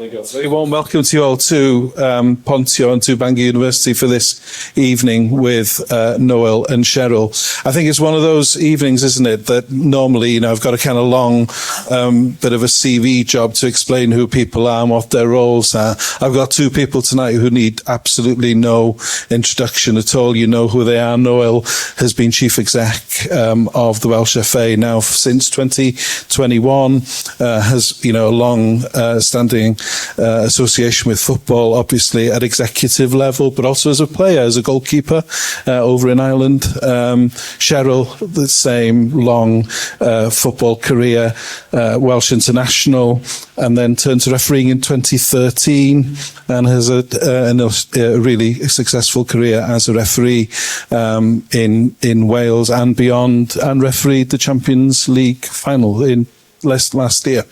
There you go. Very warm welcome to you all to Pontio and to Bangor University for this evening with Noel and Cheryl. I think it's one of those evenings, isn't it, that normally, I've got a kind of long bit of a CV job to explain who people are and what their roles are. I've got two people tonight who need absolutely no introduction at all. You know who they are. Noel has been chief exec of the Welsh FA now since 2021, has, a long standing association with football, obviously at executive level, but also as a player, as a goalkeeper over in Ireland. Cheryl, the same long football career, Welsh international, and then turned to refereeing in 2013 and has a really successful career as a referee in Wales and beyond, and refereed the Champions League final in last year.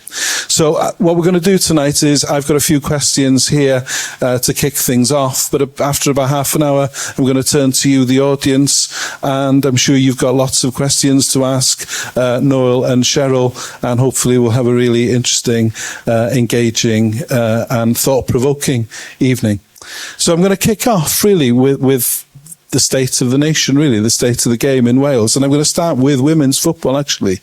So what we're going to do tonight is I've got a few questions here to kick things off, but after about half an hour I'm going to turn to you, the audience, and I'm sure you've got lots of questions to ask Noel and Cheryl, and hopefully we'll have a really interesting, engaging and thought-provoking evening. So I'm going to kick off really with the state of the nation, really, the state of the game in Wales, and I'm going to start with women's football actually.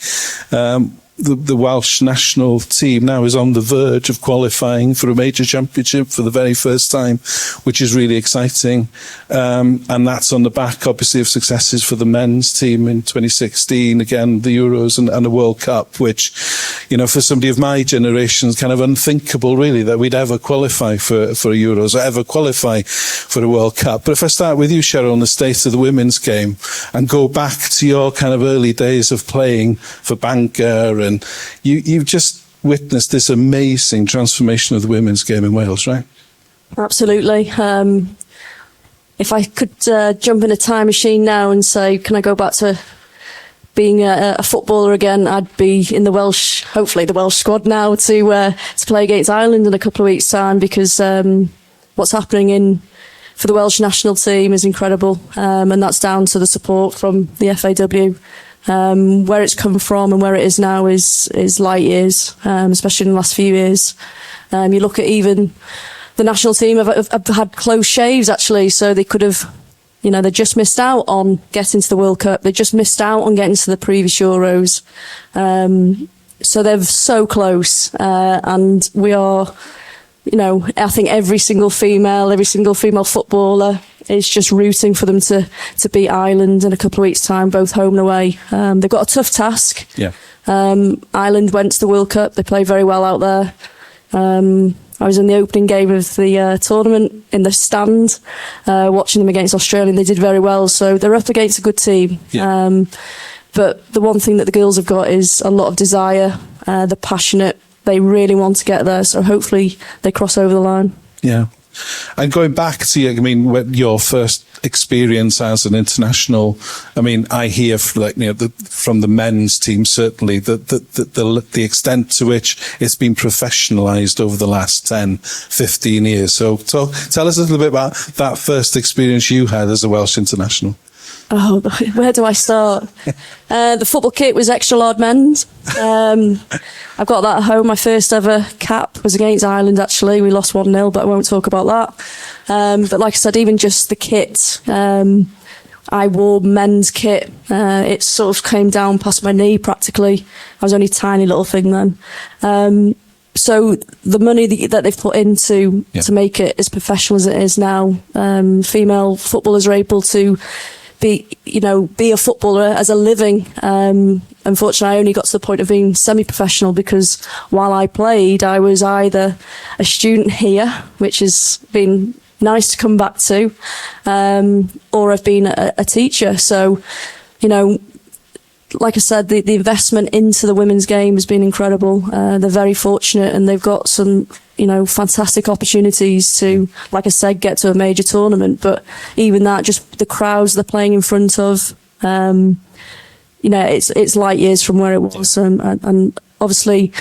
The Welsh national team now is on the verge of qualifying for a major championship for the very first time, which is really exciting. And that's on the back, obviously, of successes for the men's team in 2016, again, the Euros and the World Cup, which, for somebody of my generation is kind of unthinkable, really, that we'd ever qualify for Euros or ever qualify for a World Cup. But if I start with you, Cheryl, on the state of the women's game and go back to your kind of early days of playing for Bangor, and you've just witnessed this amazing transformation of the women's game in Wales, right? Absolutely. If I could jump in a time machine now and say, can I go back to being a footballer again, I'd be in the Welsh, hopefully the Welsh squad now to play against Ireland in a couple of weeks' time, because what's happening for the Welsh national team is incredible, and that's down to the support from the FAW. Where it's come from and where it is now is light years, especially in the last few years. You look at even the national team have had close shaves actually, so they could have, they just missed out on getting to the World Cup. They just missed out on getting to the previous Euros. So they're so close, and we are, I think every single female footballer is just rooting for them to beat Ireland in a couple of weeks' time, both home and away. They've got a tough task. Yeah. Ireland went to the World Cup. They played very well out there. I was in the opening game of the tournament in the stand, watching them against Australia, and they did very well. So they're up against a good team. Yeah. But the one thing that the girls have got is a lot of desire. They're passionate. They really want to get there. So hopefully they cross over the line. Yeah. And going back to your first experience as an international, I hear from the men's team certainly the extent to which it's been professionalised over the last 10, 15 years. So tell us a little bit about that first experience you had as a Welsh international. Oh, where do I start? The football kit was extra large men's. I've got that at home. My first ever cap was against Ireland, actually. We lost 1-0, but I won't talk about that. But like I said, even just the kit, I wore men's kit. It sort of came down past my knee practically. I was only a tiny little thing then. So the money that they've put into to make it as professional as it is now, female footballers are able to be a footballer as a living. Unfortunately, I only got to the point of being semi-professional because while I played, I was either a student here, which has been nice to come back to, or I've been a teacher. So, like I said, the investment into the women's game has been incredible. They're very fortunate, and they've got some fantastic opportunities to, like I said, get to a major tournament. But even that, just the crowds they're playing in front of, it's light years from where it was. And obviously,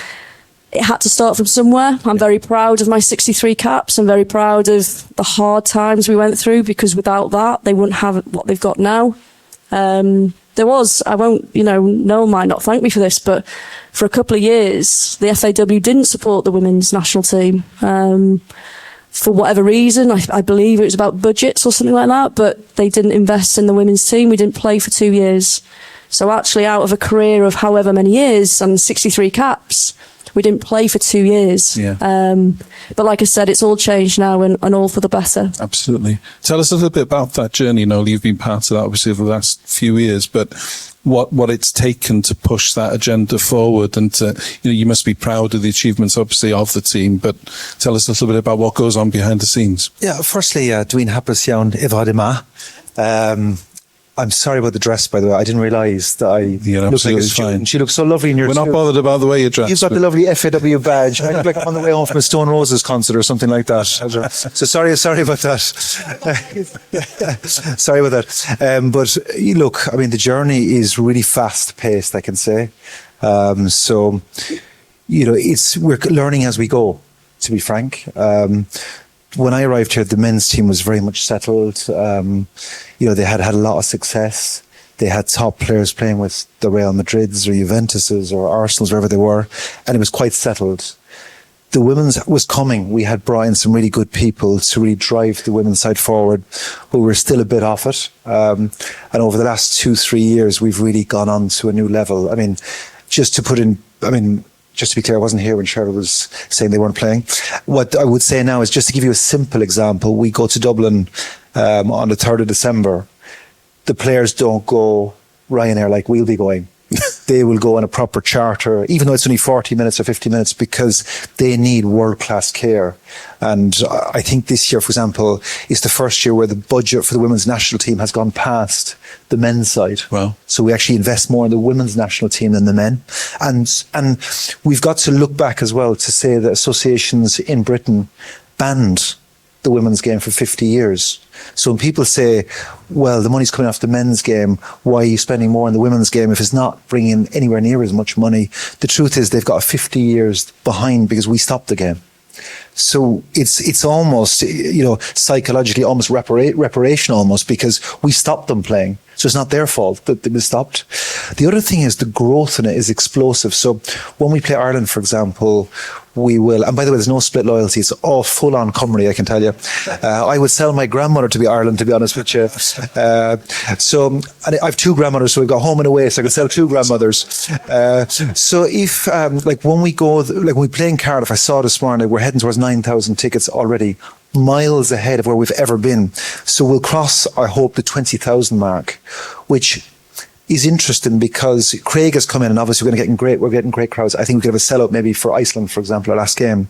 it had to start from somewhere. I'm very proud of my 63 caps. I'm very proud of the hard times we went through, because without that, they wouldn't have what they've got now. there was, I won't, Noel might not thank me for this, but for a couple of years, the FAW didn't support the women's national team. For whatever reason, I believe it was about budgets or something like that, but they didn't invest in the women's team. We didn't play for 2 years. So actually out of a career of however many years and 63 caps, we didn't play for 2 years. Yeah. But like I said, it's all changed now and all for the better. Absolutely. Tell us a little bit about that journey, Noel. You've been part of that, obviously, over the last few years, but what it's taken to push that agenda forward, and to, you must be proud of the achievements, obviously, of the team, but tell us a little bit about what goes on behind the scenes. Yeah, firstly, dwi'n hapus iawn efo yma. I'm sorry about the dress, by the way. I didn't realise that I looked like a student. She looks so lovely in your suit. We're not bothered about the way you're dressed. You've got the lovely FAW badge. I look like I'm on the way home from a Stone Roses concert or something like that. So sorry about that. Sorry about that. But look, I mean, the journey is really fast-paced, I can say. So, we're learning as we go, to be frank. When I arrived here, the men's team was very much settled. They had a lot of success. They had top players playing with the Real Madrids or Juventuses or Arsenals, wherever they were, and it was quite settled. The women's was coming. We had brought in some really good people to really drive the women's side forward, but we were still a bit off it. And over the last 2-3 years, we've really gone on to a new level. I mean, just to be clear, I wasn't here when Cheryl was saying they weren't playing. What I would say now is, just to give you a simple example, we go to Dublin on the 3rd of December. The players don't go Ryanair like we'll be going. They will go on a proper charter, even though it's only 40 minutes or 50 minutes, because they need world-class care. And I think this year, for example, is the first year where the budget for the women's national team has gone past the men's side. Wow. So we actually invest more in the women's national team than the men. And we've got to look back as well to say that associations in Britain banned the women's game for 50 years. So when people say, well, the money's coming off the men's game, why are you spending more on the women's game if it's not bringing anywhere near as much money? The truth is they've got 50 years behind because we stopped the game. So it's almost, psychologically almost reparation almost, because we stopped them playing. So it's not their fault that they stopped. The other thing is the growth in it is explosive. So when we play Ireland, for example, we will, and by the way, there's no split loyalty. It's all full on Cymru, I can tell you. I would sell my grandmother to be Ireland, to be honest with you. So and I have 2 grandmothers, so we've got home and away, so I could sell 2 grandmothers. So if, when we go, when we play in Cardiff, I saw this morning, we're heading towards 9,000 tickets already, miles ahead of where we've ever been. So we'll cross, I hope, the 20,000 mark, which is interesting because Craig has come in, and obviously we're getting great crowds. I think we could have a sellout maybe for Iceland, for example, our last game.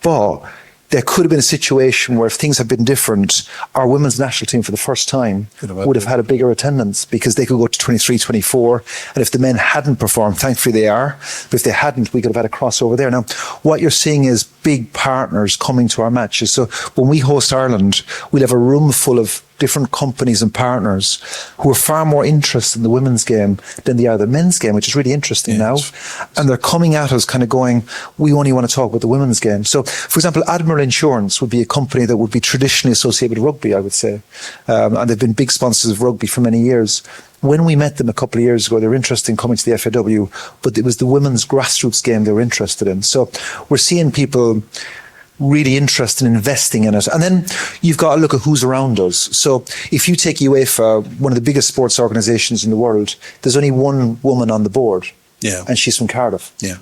But there could have been a situation where if things had been different, our women's national team for the first time would have had a bigger attendance, because they could go to 23, 24. And if the men hadn't performed, thankfully they are, but if they hadn't, we could have had a crossover there. Now, what you're seeing is big partners coming to our matches. So when we host Ireland, we'll have a room full of different companies and partners who are far more interested in the women's game than they are the men's game, which is really interesting now. And they're coming at us kind of going, we only want to talk about the women's game. So, for example, Admiral Insurance would be a company that would be traditionally associated with rugby, I would say. And they've been big sponsors of rugby for many years. When we met them a couple of years ago, they were interested in coming to the FAW, but it was the women's grassroots game they were interested in. So we're seeing people really interested in investing in it. And then you've got to look at who's around us. So if you take UEFA, one of the biggest sports organisations in the world, there's only one woman on the board. Yeah. And she's from Cardiff. Yeah.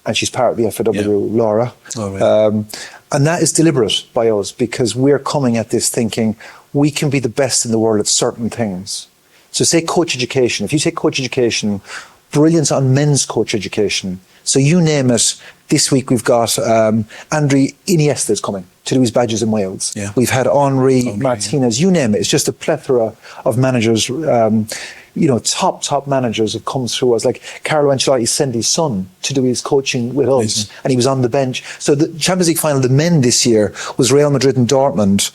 And she's part of the FAW, Laura. Oh, right. And that is deliberate by us, because we're coming at this thinking we can be the best in the world at certain things. So say coach education. If you take coach education, brilliance on men's coach education. So you name it. This week we've got Andrew Iniesta is coming to do his badges in Wales. Yeah. We've had Henri Martinez. You name it. It's just a plethora of managers. Top managers have come through us. Like Carlo Ancelotti sent his son to do his coaching with us, and he was on the bench. So the Champions League final, the men this year, was Real Madrid and Dortmund.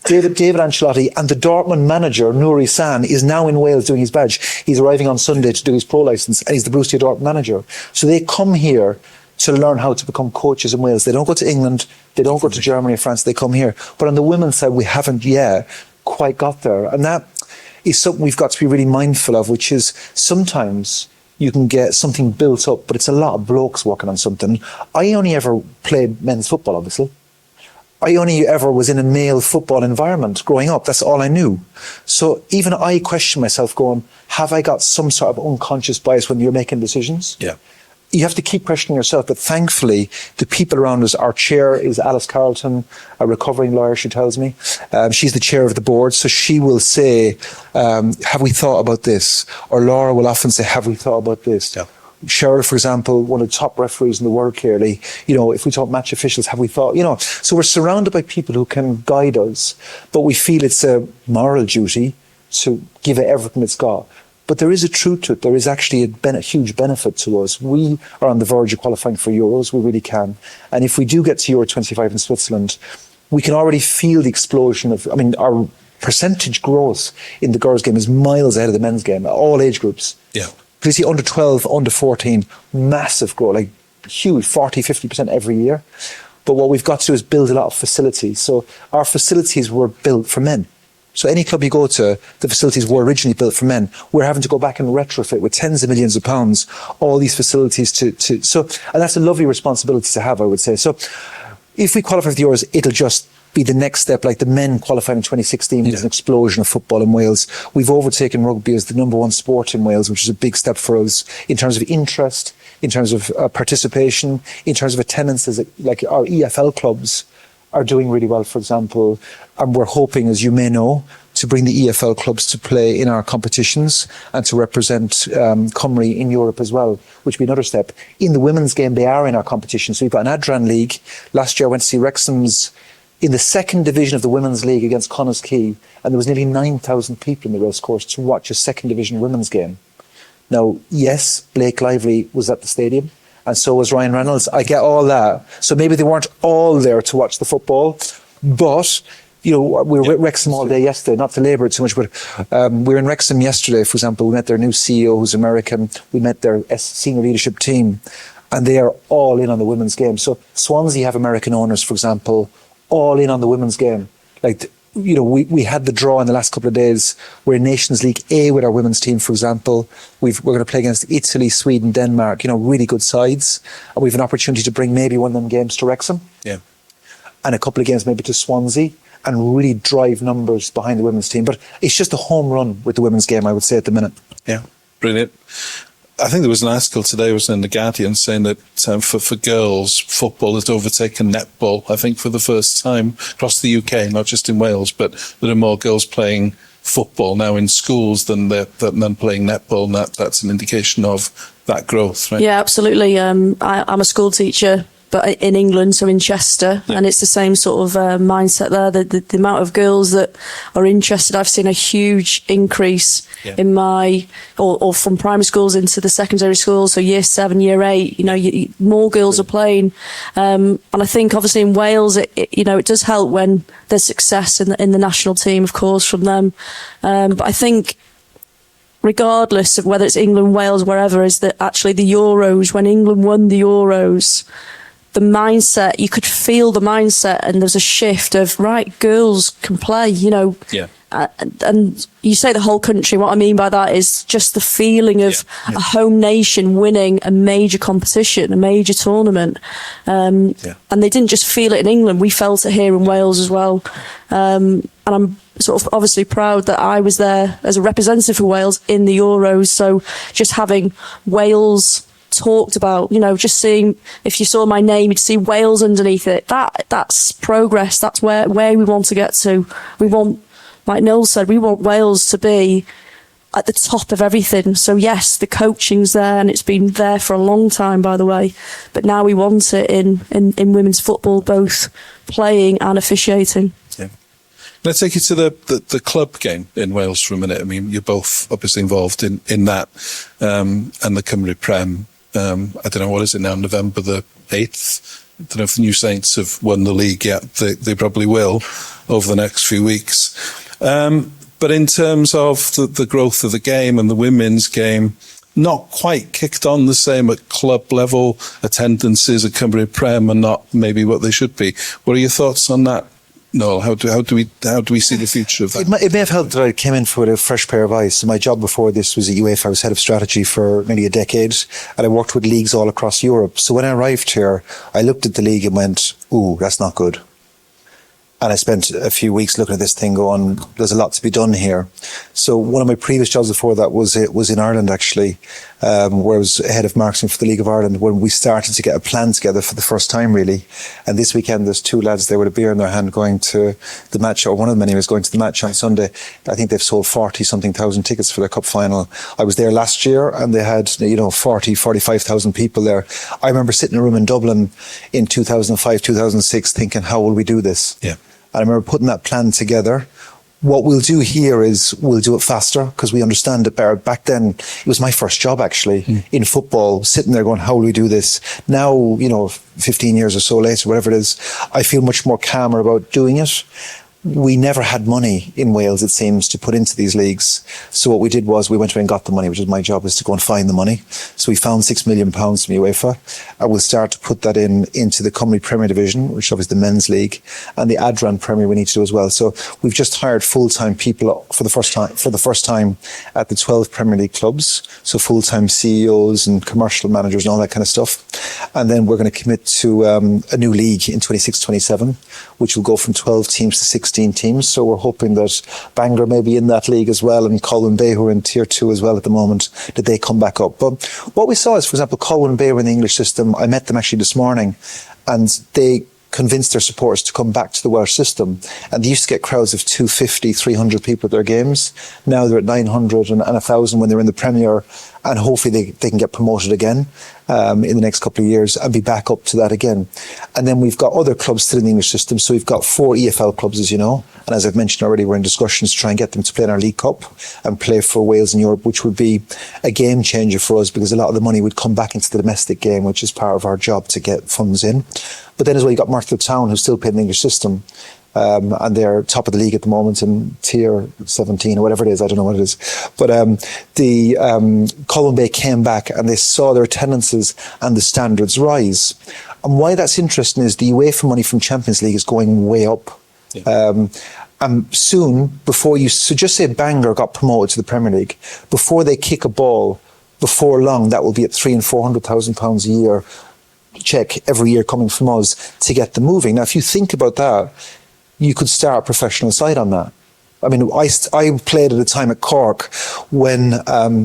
David Ancelotti and the Dortmund manager, Nouri San, is now in Wales doing his badge. He's arriving on Sunday to do his pro licence, and he's the Borussia Dortmund manager. So they come here to learn how to become coaches in Wales. They don't go to England, they don't go to Germany or France, they come here. But on the women's side, we haven't yet quite got there. And that, is something we've got to be really mindful of, which is sometimes you can get something built up, but it's a lot of blokes working on something. I only ever played men's football, obviously. I only ever was in a male football environment growing up. That's all I knew. So even I question myself going, have I got some sort of unconscious bias when you're making decisions? Yeah. You have to keep questioning yourself, but thankfully the people around us, our chair is Alice Carlton, a recovering lawyer, she tells me. She's the chair of the board, so she will say, have we thought about this? Or Laura will often say, have we thought about this? Yeah. Cheryl, for example, one of the top referees in the world, clearly, if we talk match officials, have we thought, so we're surrounded by people who can guide us, but we feel it's a moral duty to give it everything it's got. But there is a truth to it. There is actually a huge benefit to us. We are on the verge of qualifying for Euros. We really can. And if we do get to Euro 25 in Switzerland, we can already feel the explosion our percentage growth in the girls' game is miles ahead of the men's game, all age groups. Yeah. You see under 12, under 14, massive growth, like huge, 40, 50% every year. But what we've got to do is build a lot of facilities. So our facilities were built for men. So any club you go to, the facilities were originally built for men. We're having to go back and retrofit with tens of millions of pounds, all these facilities and that's a lovely responsibility to have, I would say. So if we qualify for the Euros, it'll just be the next step. Like the men qualified in 2016 was an explosion of football in Wales. We've overtaken rugby as the number one sport in Wales, which is a big step for us in terms of interest, in terms of participation, in terms of attendance. Like our EFL clubs are doing really well, for example, and we're hoping, as you may know, to bring the EFL clubs to play in our competitions and to represent Cymru in Europe as well, which would be another step. In the women's game, they are in our competition. So we've got an Adran League. Last year I went to see Wrexham's in the second division of the Women's League against Connah's Quay, and there was nearly 9,000 people in the racecourse to watch a second division women's game. Now, yes, Blake Lively was at the stadium, and so was Ryan Reynolds. I get all that. So maybe they weren't all there to watch the football, but we were at Wrexham all day yesterday, not to labour it too much, but we were in Wrexham yesterday, for example. We met their new CEO, who's American. We met their senior leadership team, and they are all in on the women's game. So Swansea have American owners, for example, all in on the women's game. We had the draw in the last couple of days. We're in Nations League A with our women's team, for example. We're going to play against Italy, Sweden, Denmark, really good sides. And we have an opportunity to bring maybe one of them games to Wrexham. Yeah. And a couple of games maybe to Swansea and really drive numbers behind the women's team. But it's just a home run with the women's game, I would say, at the minute. Yeah, brilliant. I think there was an article today, was in The Guardian, saying that for girls, football has overtaken netball, I think, for the first time across the UK, not just in Wales, but there are more girls playing football now in schools than playing netball, and that's an indication of that growth, right? Yeah, absolutely. I'm a school teacher, but in England, so in Chester, and it's the same sort of mindset there. The amount of girls that are interested, I've seen a huge increase in or from primary schools into the secondary schools. So year 7, year 8, more girls are playing, and I think obviously in Wales, it does help when there's success in the national team, of course, from them. But I think, regardless of whether it's England, Wales, wherever, is that actually the Euros, when England won the Euros, the mindset, you could feel the mindset, and there's a shift of, right, girls can play, Yeah. And you say the whole country. What I mean by that is just the feeling of a home nation winning a major competition, a major tournament. And they didn't just feel it in England, we felt it here in Wales as well. And I'm sort of obviously proud that I was there as a representative for Wales in the Euros. So just having Wales talked about, just seeing, if you saw my name, you'd see Wales underneath it. That's progress. That's where we want to get to. We want, like Noel said, we want Wales to be at the top of everything. So yes, the coaching's there, and it's been there for a long time, by the way. But now we want it in women's football, both playing and officiating. Yeah. Let's take you to the club game in Wales for a minute. I mean, you're both obviously involved in that, and the Cymru Prem. I don't know, what is it now, November the 8th? I don't know if the New Saints have won the league yet. They probably will over the next few weeks. But in terms of the growth of the game and the women's game, not quite kicked on the same at club level. Attendances at Cymru Prem are not maybe what they should be. What are your thoughts on that Noel? How do we see the future of that? It may have helped that I came in with a fresh pair of eyes. So my job before this was at UEFA. I was head of strategy for nearly a decade, and I worked with leagues all across Europe. So when I arrived here, I looked at the league and went, "Ooh, that's not good." And I spent a few weeks looking at this thing going, there's a lot to be done here. So one of my previous jobs before that was in Ireland, actually, where I was head of marketing for the League of Ireland, when we started to get a plan together for the first time, really. And this weekend, there's two lads there with a beer in their hand going to the match, or one of them anyway, is going to the match on Sunday. I think they've sold 40-something thousand tickets for their cup final. I was there last year, and they had, 45,000 people there. I remember sitting in a room in Dublin in 2005, 2006, thinking, how will we do this? Yeah. And I remember putting that plan together. What we'll do here is we'll do it faster because we understand it better. Back then, it was my first job actually in football, sitting there going, how will we do this? Now, 15 years or so later, whatever it is, I feel much more calmer about doing it. We never had money in Wales, it seems, to put into these leagues. So what we did was we went away and got the money, which is my job, is to go and find the money. So we found £6 million from UEFA, and we'll start to put that into the Cymru Premier Division, which is obviously the men's league, and the Adran Premier we need to do as well. So we've just hired full-time people for the first time at the 12 Premier League clubs. So full-time CEOs and commercial managers and all that kind of stuff. And then we're going to commit to a new league in 26-27, which will go from 12 teams to 16 teams. So we're hoping that Bangor may be in that league as well, and Colwyn Bay, who are in Tier 2 as well at the moment, that they come back up. But what we saw is, for example, Colwyn Bay were in the English system. I met them actually this morning, and they convinced their supporters to come back to the Welsh system. And they used to get crowds of 250, 300 people at their games. Now they're at 900 and 1,000 when they're in the Premier, and hopefully they can get promoted again in the next couple of years and be back up to that again. And then we've got other clubs still in the English system. So we've got 4 EFL clubs, as you know. And as I've mentioned already, we're in discussions to try and get them to play in our League Cup and play for Wales in Europe, which would be a game changer for us because a lot of the money would come back into the domestic game, which is part of our job to get funds in. But then as well, you've got Martha Town, who still play in the English system. And they're top of the league at the moment in Tier 17 or whatever it is. I don't know what it is. But Colwyn Bay came back and they saw their attendances and the standards rise. And why that's interesting is the UEFA money from Champions League is going way up. Yeah. And soon, so just say Bangor got promoted to the Premier League, before they kick a ball, before long, that will be at £300,000 and £400,000 a year check every year coming from us to get them moving. Now, if you think about that, you could start a professional side on that. I mean, I played at a time at Cork when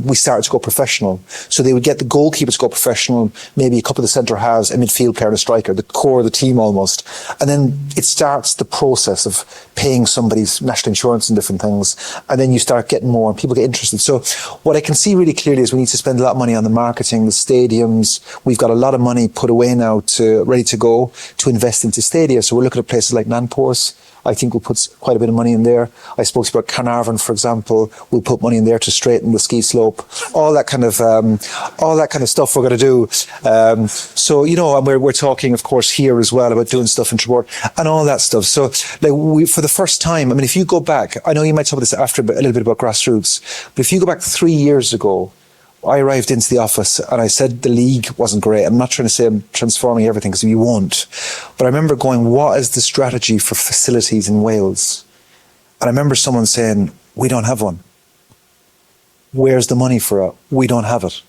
we started to go professional. So they would get the goalkeeper to go professional, maybe a couple of the centre halves, a midfield player and a striker, the core of the team almost. And then it starts the process of paying somebody's national insurance and different things. And then you start getting more and people get interested. So what I can see really clearly is we need to spend a lot of money on the marketing, the stadiums. We've got a lot of money put away now ready to go to invest into stadia. So we're looking at places like Nanpors. I think we'll put quite a bit of money in there. I spoke about Carnarvon, for example. We'll put money in there to straighten the ski slope. All that kind of stuff we're going to do. So and we're talking, of course, here as well about doing stuff in Trebord and all that stuff. So, for the first time, I mean, if you go back, I know you might talk about this after, a little bit about grassroots, but if you go back 3 years ago, I arrived into the office and I said the league wasn't great. I'm not trying to say I'm transforming everything because we won't. But I remember going, what is the strategy for facilities in Wales? And I remember someone saying, we don't have one. Where's the money for it? We don't have it.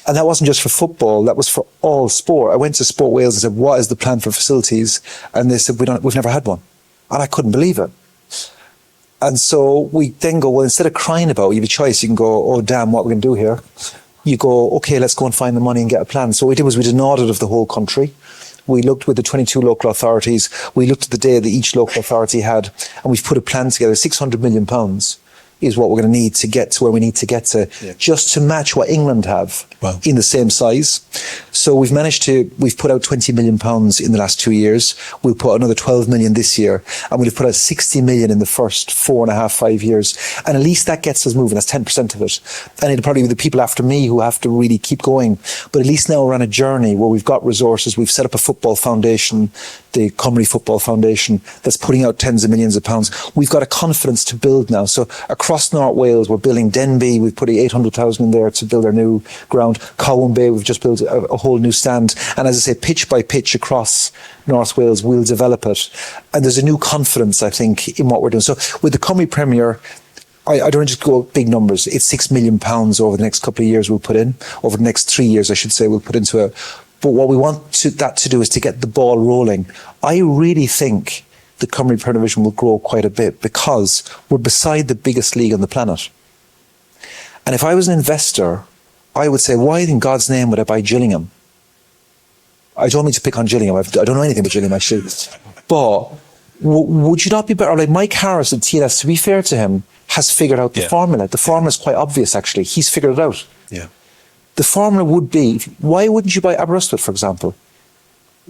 And that wasn't just for football, that was for all sport. I went to Sport Wales and said, what is the plan for facilities? And they said, we've never had one. And I couldn't believe it. And so we then go, well, instead of crying about it, you have a choice. You can go, oh, damn, what are we going to do here? You go, okay, let's go and find the money and get a plan. So what we did was we did an audit of the whole country. We looked with the 22 local authorities. We looked at the data that each local authority had, and we've put a plan together. £600 million is what we're going to need to get to where we need to get to, just to match what England have in the same size. So we've put out £20 million in the last 2 years. We'll put another 12 million this year, and we'll put out 60 million in the first 4.5, 5 years. And at least that gets us moving. That's 10% of it. And it'll probably be the people after me who have to really keep going. But at least now we're on a journey where we've got resources. We've set up a football foundation, the Cymru Football Foundation, that's putting out tens of millions of pounds. We've got a confidence to build now. So across across North Wales. We're building Denbigh. We've put 800,000 in there to build our new ground. Cowan Bay, we've just built a whole new stand. And as I say, pitch by pitch across North Wales, we'll develop it. And there's a new confidence, I think, in what we're doing. So with the Cymru Premier, I don't just go big numbers. It's £6 million over the next couple of years we'll put in. Over the next 3 years, I should say, we'll put into it. But what we want that to do is to get the ball rolling. I really think the Cymru Premier Division will grow quite a bit because we're beside the biggest league on the planet. And if I was an investor, I would say, why in God's name would I buy Gillingham? I don't mean to pick on Gillingham. I don't know anything about Gillingham, actually. But would you not be better? Like Mike Harris at TLS, to be fair to him, has figured out the formula. The formula is quite obvious, actually. He's figured it out. Yeah. The formula would be, why wouldn't you buy Aberystwyth, for example?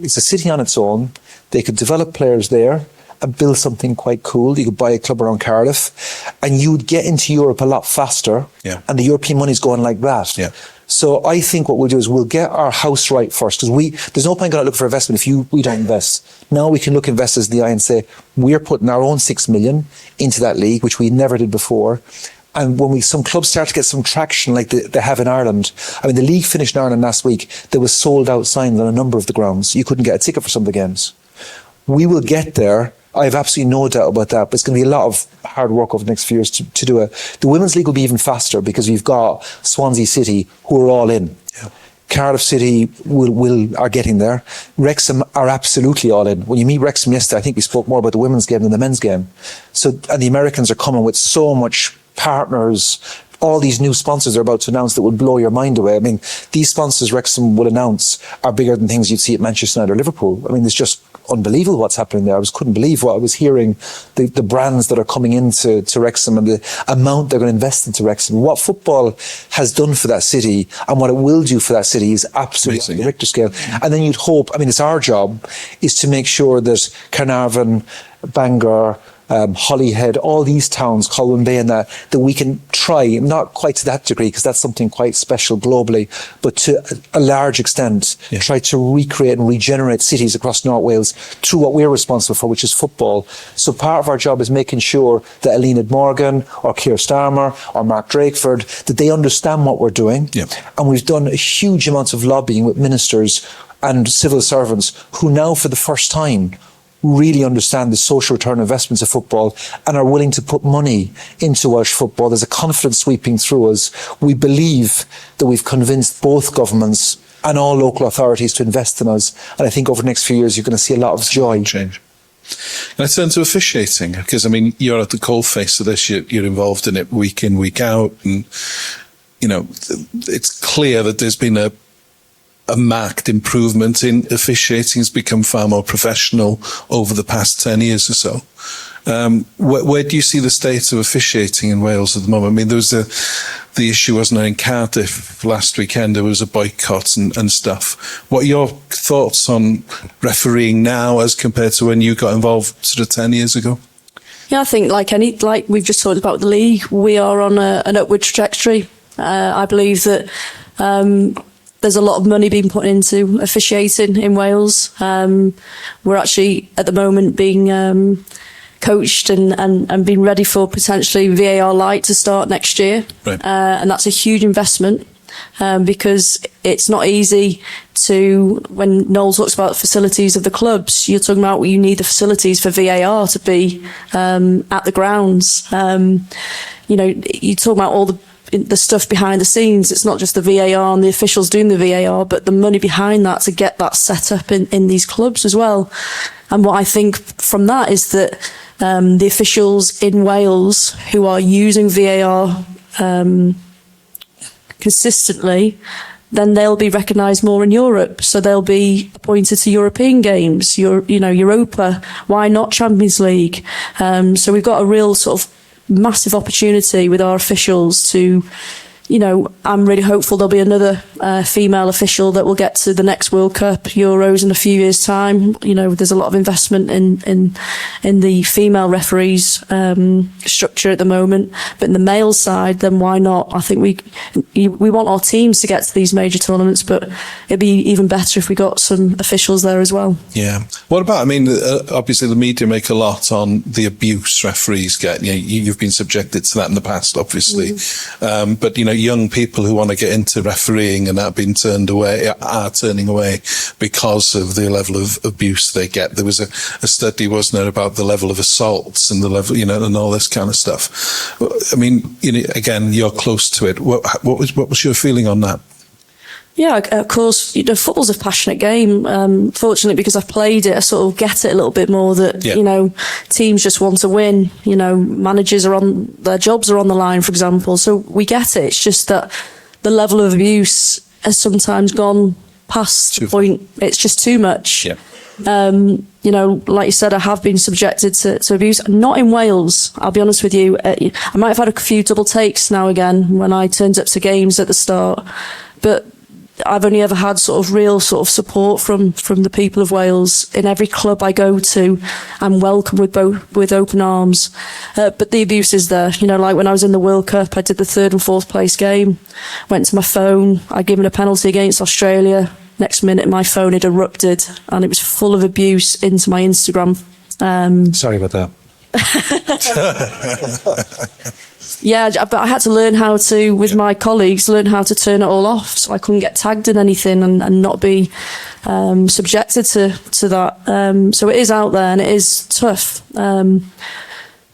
It's a city on its own. They could develop players there and build something quite cool. You could buy a club around Cardiff and you would get into Europe a lot faster. Yeah. And the European money's going like that. Yeah. So I think what we'll do is we'll get our house right first, because there's no point going out looking for investment if we don't invest. Now we can look investors in the eye and say, we're putting our own 6 million into that league, which we never did before. And when some clubs start to get some traction like they have in Ireland, I mean, the league finished in Ireland last week, there was sold out signs on a number of the grounds. You couldn't get a ticket for some of the games. We will get there. I have absolutely no doubt about that, but it's going to be a lot of hard work over the next few years to do it. The Women's League will be even faster because we've got Swansea City who are all in. Yeah. Cardiff City are getting there. Wrexham are absolutely all in. When you meet Wrexham yesterday, I think we spoke more about the women's game than the men's game. So, and the Americans are coming with so much partners. All these new sponsors are about to announce that will blow your mind away. I mean, these sponsors Wrexham will announce are bigger than things you'd see at Manchester United or Liverpool. I mean, it's just unbelievable what's happening there. I couldn't believe what I was hearing, the brands that are coming into Wrexham and the amount they're going to invest into Wrexham. What football has done for that city and what it will do for that city is absolutely on the Richter scale. And then you'd hope, I mean, it's our job, is to make sure that Carnarvon, Bangor, Holyhead, all these towns, Colwyn Bay and that we can try, not quite to that degree, because that's something quite special globally, but to a large extent, try to recreate and regenerate cities across North Wales through what we're responsible for, which is football. So part of our job is making sure that Alina Morgan or Keir Starmer or Mark Drakeford, that they understand what we're doing. Yep. And we've done a huge amount of lobbying with ministers and civil servants who now, for the first time, really understand the social return investments of football and are willing to put money into Welsh football. There's a confidence sweeping through us. We believe that we've convinced both governments and all local authorities to invest in us. And I think over the next few years, you're going to see a lot of joy. Change. And I turn to officiating, because, I mean, you're at the coalface of this. You're involved in it week in, week out. And, you know, it's clear that there's been a marked improvement in officiating. Has become far more professional over the past 10 years or so. Where do you see the state of officiating in Wales at the moment? I mean, there was the issue, wasn't there, in Cardiff last weekend? There was a boycott and stuff. What are your thoughts on refereeing now as compared to when you got involved sort of 10 years ago? Yeah, I think like we've just talked about the league, we are on an upward trajectory. I believe that there's a lot of money being put into officiating in Wales. We're actually at the moment being coached and being ready for potentially VAR Light to start next year. Right. And that's a huge investment because it's not easy to, when Noel talks about the facilities of the clubs, you're talking about you need the facilities for VAR to be at the grounds. You know, you talk about all the stuff behind the scenes. It's not just the VAR and the officials doing the VAR, but the money behind that to get that set up in these clubs as well. And what I think from that is that the officials in Wales who are using VAR consistently, then they'll be recognised more in Europe. So they'll be appointed to European games, Europa. Why not Champions League? So we've got a real sort of massive opportunity with our officials to, I'm really hopeful there'll be another female official that will get to the next World Cup, Euros in a few years' time. There's a lot of investment in the female referees structure at the moment. But in the male side, then why not? I think we want our teams to get to these major tournaments, but it'd be even better if we got some officials there as well. Yeah. What about, obviously the media make a lot on the abuse referees get. You've been subjected to that in the past, obviously. But, young people who want to get into refereeing and are turning away because of the level of abuse they get. There was a study, wasn't there, about the level of assaults and the level, and all this kind of stuff. Again, you're close to it. What was your feeling on that? Yeah, of course, football's a passionate game. Fortunately, because I've played it, I sort of get it a little bit more that, teams just want to win. Managers their jobs are on the line, for example. So we get it. It's just that the level of abuse has sometimes gone past the point. It's just too much. Yeah. Like you said, I have been subjected to abuse. Not in Wales, I'll be honest with you. I might have had a few double takes now again when I turned up to games at the start. But I've only ever had real support from the people of Wales. In every club I go to, I'm welcomed with open arms. But the abuse is there. Like when I was in the World Cup, I did the 3rd and 4th place game, went to my phone, I'd given a penalty against Australia. Next minute, my phone had erupted and it was full of abuse into my Instagram. Sorry about that. Yeah, but I had to learn how to, with my colleagues, learn how to turn it all off so I couldn't get tagged in anything and not be subjected to that. So it is out there and it is tough.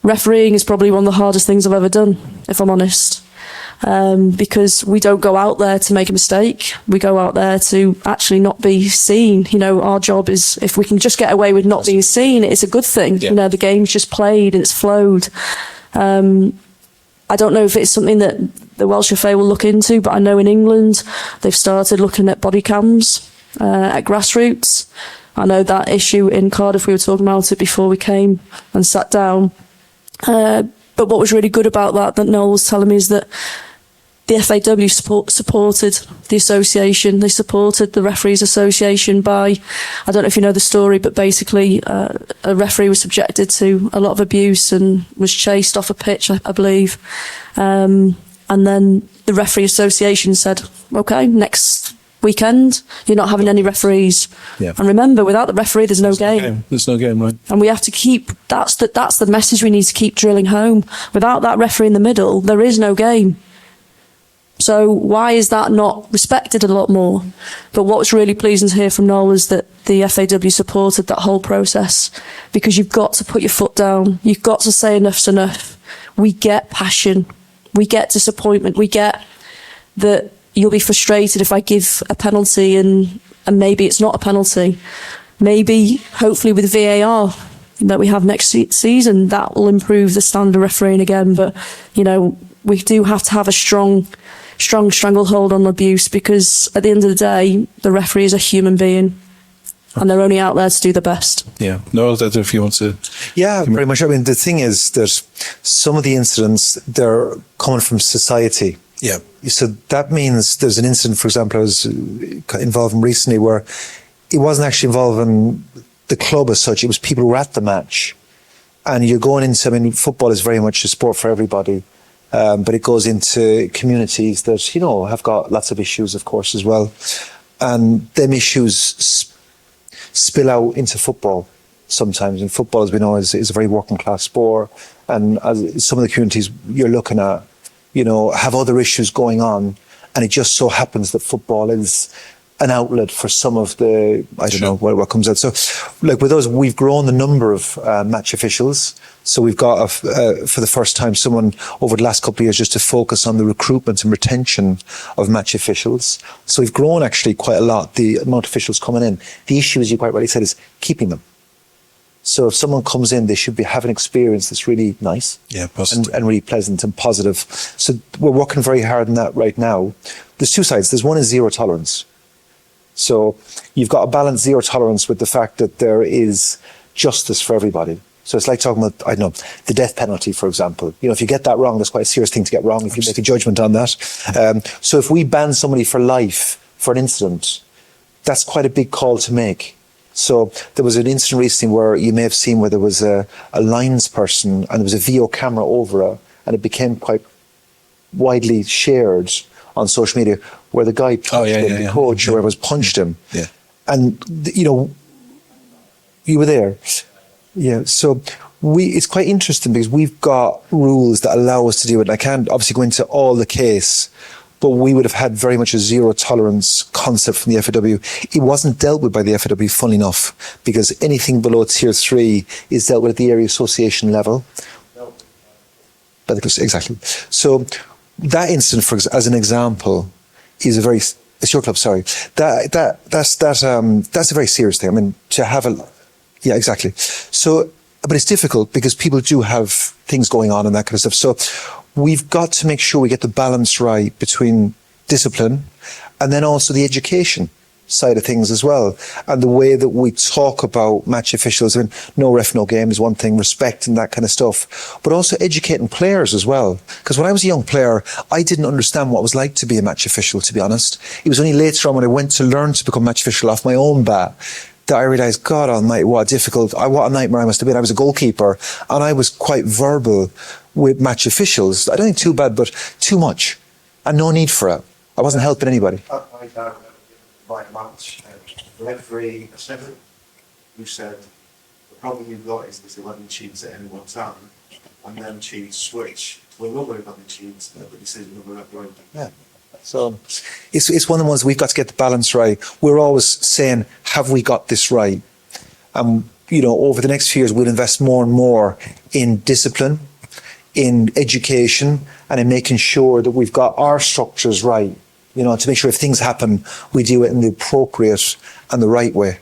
Refereeing is probably one of the hardest things I've ever done, if I'm honest. Because we don't go out there to make a mistake. We go out there to actually not be seen. Our job is, if we can just get away with not being seen, it's a good thing. Yeah. The game's just played and it's flowed. I don't know if it's something that the Welsh FA will look into, but I know in England they've started looking at body cams at grassroots. I know that issue in Cardiff, we were talking about it before we came and sat down. But what was really good about that Noel was telling me is that the FAW supported the association. They supported the Referees Association by, I don't know if you know the story, but basically a referee was subjected to a lot of abuse and was chased off a pitch, I believe. And then the Referee Association said, OK, next weekend, you're not having any referees. Yeah. And remember, without the referee, there's no game. There's no game, right? And we have to keep, that's the message we need to keep drilling home. Without that referee in the middle, there is no game. So why is that not respected a lot more? But what was really pleasing to hear from Noel was that the FAW supported that whole process, because you've got to put your foot down. You've got to say enough's enough. We get passion. We get disappointment. We get that you'll be frustrated if I give a penalty and maybe it's not a penalty. Maybe, hopefully with VAR that we have next season, that will improve the standard of refereeing again. But, we do have to have a strong stranglehold on abuse, because at the end of the day, the referee is a human being and they're only out there to do the best. Yeah. Noel, I don't know if you want to... Yeah, very much. the thing is that some of the incidents, they're coming from society. Yeah. So that means there's an incident, for example, I was involved in recently where it wasn't actually involving the club as such. It was people who were at the match. And you're going into, football is very much a sport for everybody. But it goes into communities that, have got lots of issues, of course, as well. And them issues spill out into football sometimes. And football, as we know, is a very working class sport. And as some of the communities you're looking at, have other issues going on. And it just so happens that football is an outlet for some of the, I don't know what comes out. So, like with us, we've grown the number of match officials. So we've got, for the first time, someone over the last couple of years just to focus on the recruitment and retention of match officials. So we've grown actually quite a lot, the amount of officials coming in. The issue, as you quite rightly said, is keeping them. So if someone comes in, they should have an experience that's really nice, and really pleasant and positive. So we're working very hard on that right now. There's two sides. There's one is zero tolerance. So you've got a balanced zero tolerance with the fact that there is justice for everybody. So it's like talking about, I don't know, the death penalty, for example. You know, if you get that wrong, that's quite a serious thing to get wrong if you make a judgment on that. So if we ban somebody for life for an incident, that's quite a big call to make. So there was an incident recently where you may have seen where there was a lines person and there was a VO camera over it, and it became quite widely shared on social media where the guy punched him, the coach or whoever was punched him. Yeah. And, you know, you were there. Yeah. So it's quite interesting because we've got rules that allow us to do it. And I can't obviously go into all the case, but we would have had very much a zero tolerance concept from the FAW. It wasn't dealt with by the FAW, funnily enough, because anything below tier 3 is dealt with at the area association level. Exactly. So that incident, as an example, is a very, it's your club, sorry. That's a very serious thing. I mean, to have yeah, exactly. So, but it's difficult because people do have things going on and that kind of stuff. So we've got to make sure we get the balance right between discipline and then also the education side of things as well. And the way that we talk about match officials, I mean, no ref, no game is one thing, respect and that kind of stuff, but also educating players as well. Because when I was a young player, I didn't understand what it was like to be a match official, to be honest. It was only later on when I went to learn to become match official off my own bat that I realised, God almighty, what a nightmare I must have been. I was a goalkeeper and I was quite verbal with match officials. I don't think too bad, but too much. And no need for it. I wasn't helping anybody. My dad by a match, referee who said, the problem you've got is there's 11 cheats at any one time, and then cheats switch to another 11 cheats at the decision of a referee. Yeah. So it's one of the ones we've got to get the balance right. We're always saying, have we got this right? You know, over the next few years, we'll invest more and more in discipline, in education, and in making sure that we've got our structures right. You know, to make sure if things happen, we do it in the appropriate and the right way.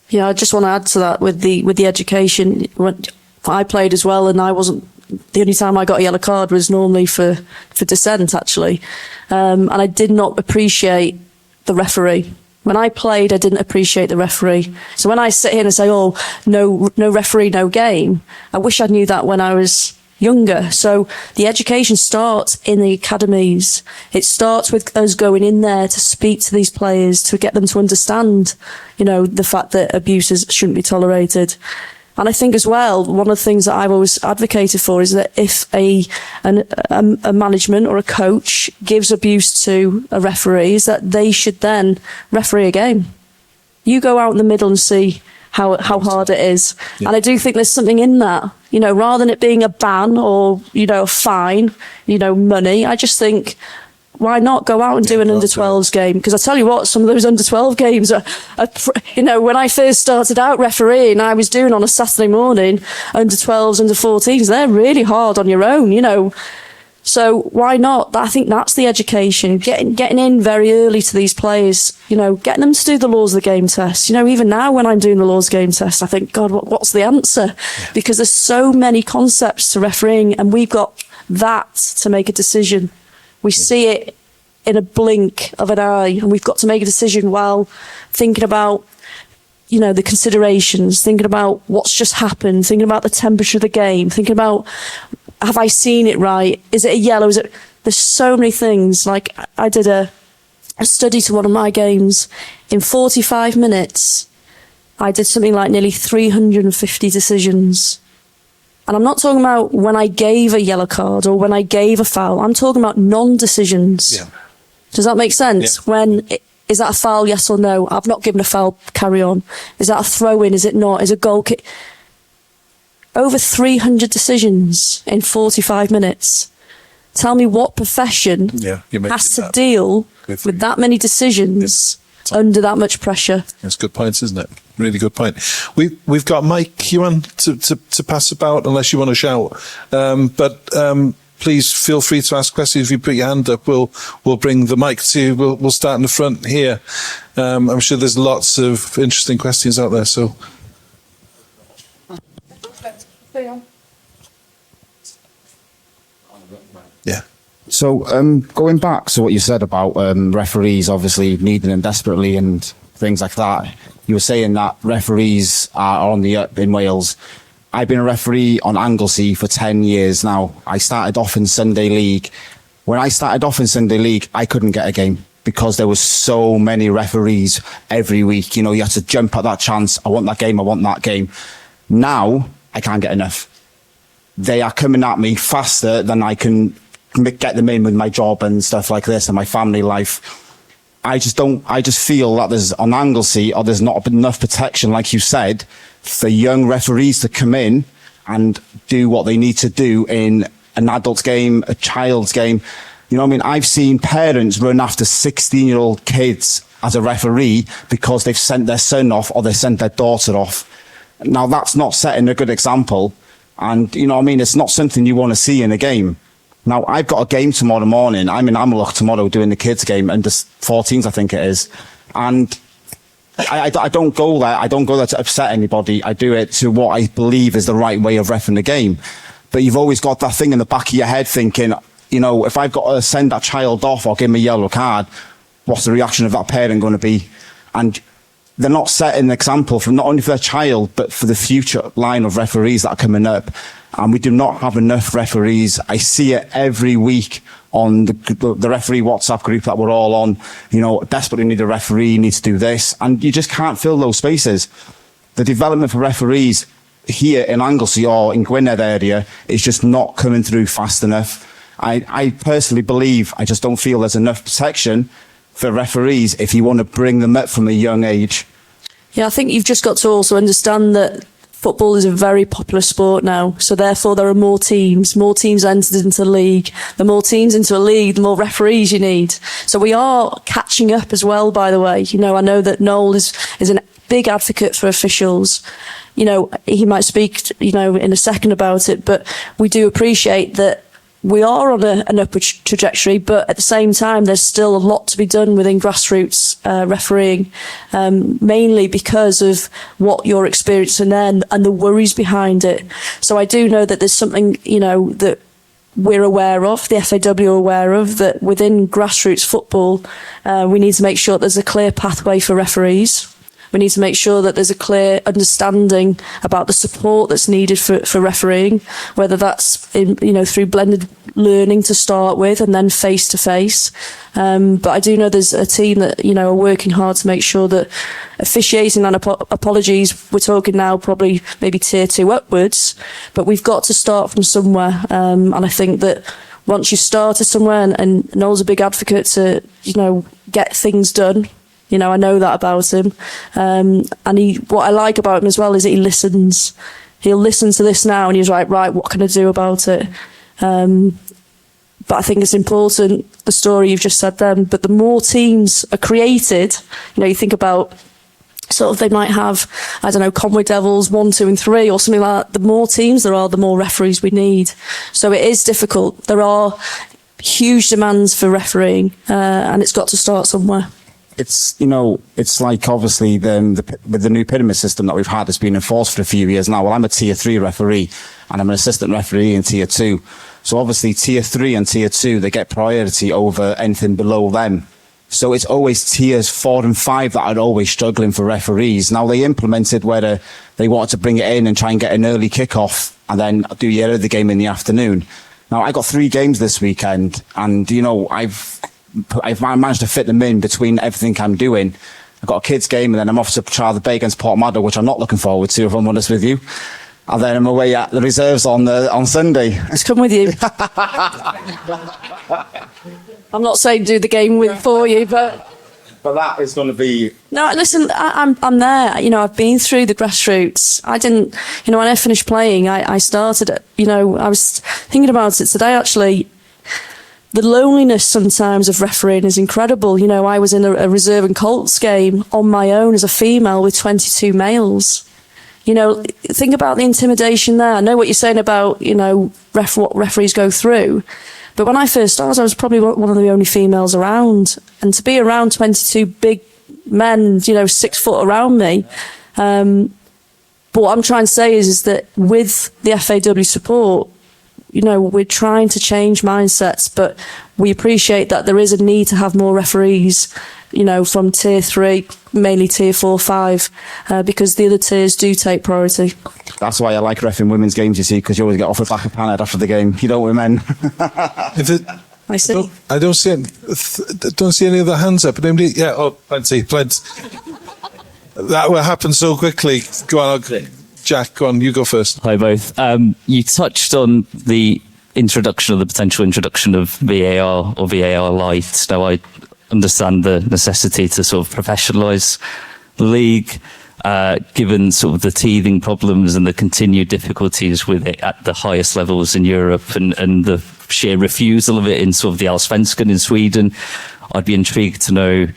Yeah, I just want to add to that with the education. When I played as well, and I wasn't. The only time I got a yellow card was normally for dissent, actually, and I did not appreciate the referee. When I played, I didn't appreciate the referee. So when I sit here and say, "Oh, no referee, no game," I wish I knew that when I was younger. So the education starts in the academies. It starts with us going in there to speak to these players, to get them to understand, you know, the fact that abuses shouldn't be tolerated. And I think as well, one of the things that I've always advocated for is that if a management or a coach gives abuse to a referee, is that they should then referee a game. You go out in the middle and see how hard it is. Yeah. And I do think there's something in that, you know, rather than it being a ban or, you know, a fine, you know, money, I just think, why not go out and do an under-12s game? Because I tell you what, some of those under-12 games are, you know, when I first started out refereeing, I was doing on a Saturday morning, under-12s, under-14s, they're really hard on your own, you know. So why not? I think that's the education, getting in very early to these players, you know, getting them to do the laws of the game test. You know, even now when I'm doing the laws of the game test, I think, God, what's the answer? Yeah. Because there's so many concepts to refereeing and we've got that to make a decision. We see it in a blink of an eye and we've got to make a decision while thinking about, you know, the considerations, thinking about what's just happened, thinking about the temperature of the game, thinking about, have I seen it right? Is it a yellow? There's so many things. Like I did a study to one of my games. In 45 minutes, I did something like nearly 350 decisions. And I'm not talking about when I gave a yellow card or when I gave a foul. I'm talking about non-decisions. Yeah. Does that make sense? Yeah. Is that a foul, yes or no? I've not given a foul, carry on. Is that a throw-in? Is it not? Is it a goal kick? Over 300 decisions in 45 minutes. Tell me what profession has to deal with that many decisions under that much pressure. That's good points, isn't it? Really good point. We've got Mike, you want to pass about, unless you want to shout. Please feel free to ask questions. If you put your hand up, we'll bring the mic to you. We'll start in the front here. I'm sure there's lots of interesting questions out there, so... Yeah. So going back to what you said about referees obviously needing them desperately and things like that, you were saying that referees are on the up in Wales, I've been a referee on Anglesey for 10 years now. I started off in Sunday League. When I started off in Sunday League, I couldn't get a game because there was so many referees every week. You know, you had to jump at that chance. I want that game. I want that game. Now, I can't get enough. They are coming at me faster than I can get them in with my job and stuff like this and my family life. I just feel that there's on Anglesey, or there's not enough protection, like you said, for young referees to come in and do what they need to do in an adult's game, a child's game. You know what I mean? I've seen parents run after 16-year-old kids as a referee because they've sent their son off or they sent their daughter off. Now, that's not setting a good example. And, you know what I mean? It's not something you want to see in a game. Now, I've got a game tomorrow morning. I'm in Amalloch tomorrow doing the kids' game, under 14s, I think it is. And I don't go there. I don't go there to upset anybody. I do it to what I believe is the right way of reffing the game. But you've always got that thing in the back of your head thinking, you know, if I've got to send that child off or give him a yellow card, what's the reaction of that parent going to be? And they're not setting an example for not only for their child, but for the future line of referees that are coming up. And we do not have enough referees. I see it every week on the referee WhatsApp group that we're all on. You know, desperately need a referee, need to do this. And you just can't fill those spaces. The development for referees here in Anglesey or in Gwynedd area is just not coming through fast enough. I personally believe, I just don't feel there's enough protection for referees if you want to bring them up from a young age. Yeah, I think you've just got to also understand that football is a very popular sport now, so therefore there are more teams entered into the league. The more teams into a league, the more referees you need. So we are catching up as well, by the way. You know, I know that Noel is a big advocate for officials. You know, he might speak, you know, in a second about it, but we do appreciate that we are on an upward trajectory, but at the same time, there's still a lot to be done within grassroots refereeing, mainly because of what you're experiencing there and the worries behind it. So I do know that there's something, you know, that we're aware of, the FAW are aware of, that within grassroots football, we need to make sure there's a clear pathway for referees. We need to make sure that there's a clear understanding about the support that's needed for refereeing, whether that's through blended learning to start with and then face to face. But I do know there's a team that are working hard to make sure that officiating, and apologies, we're talking now probably maybe tier 2 upwards, but we've got to start from somewhere. And I think that once you've started somewhere, and Noel's a big advocate to get things done. I know that about him. And what I like about him as well is that he listens. He'll listen to this now and he's like, right, what can I do about it? But I think it's important, the story you've just said then, but the more teams are created, you think about sort of they might have, I don't know, Conway Devils 1, 2 and 3 or something like that. The more teams there are, the more referees we need. So it is difficult. There are huge demands for refereeing and it's got to start somewhere. It's like obviously with the new pyramid system that we've had, it's been enforced for a few years now. Well, I'm a tier 3 referee and I'm an assistant referee in tier 2. So obviously tier 3 and tier 2, they get priority over anything below them. So it's always tiers 4 and 5 that are always struggling for referees. Now they implemented where they wanted to bring it in and try and get an early kickoff and then do your other game in the afternoon. Now I got 3 games this weekend and, I've managed to fit them in between everything I'm doing. I've got a kids game and then I'm off to Charles Bay against Portmadour, which I'm not looking forward to, if I'm honest with you. And then I'm away at the reserves on Sunday. Let's come with you. I'm not saying do the game for you, but that is going to be... No, listen, I'm there. I've been through the grassroots. I didn't, when I finished playing, I started it. I was thinking about it today, actually. The loneliness sometimes of refereeing is incredible. I was in a reserve and Colts game on my own as a female with 22 males. Think about the intimidation there. I know what you're saying about, what referees go through. But when I first started, I was probably one of the only females around. And to be around 22 big men, 6 foot around me. But what I'm trying to say is that with the FAW support, we're trying to change mindsets, but we appreciate that there is a need to have more referees. from tier 3, mainly tier 4, 5, because the other tiers do take priority. That's why I like reffing women's games, you see, because you always get offered back a panhead after the game. You don't with men. I see. I don't see any other hands up. Anybody? Yeah. Oh, plenty. That will happen so quickly. Go on, Jack. Go on. You go first. Hi both. You touched on the potential introduction of VAR or VAR Lite. Now I understand the necessity to sort of professionalise the league, given sort of the teething problems and the continued difficulties with it at the highest levels in Europe, and the sheer refusal of it in sort of the Allsvenskan in Sweden. I'd be intrigued to know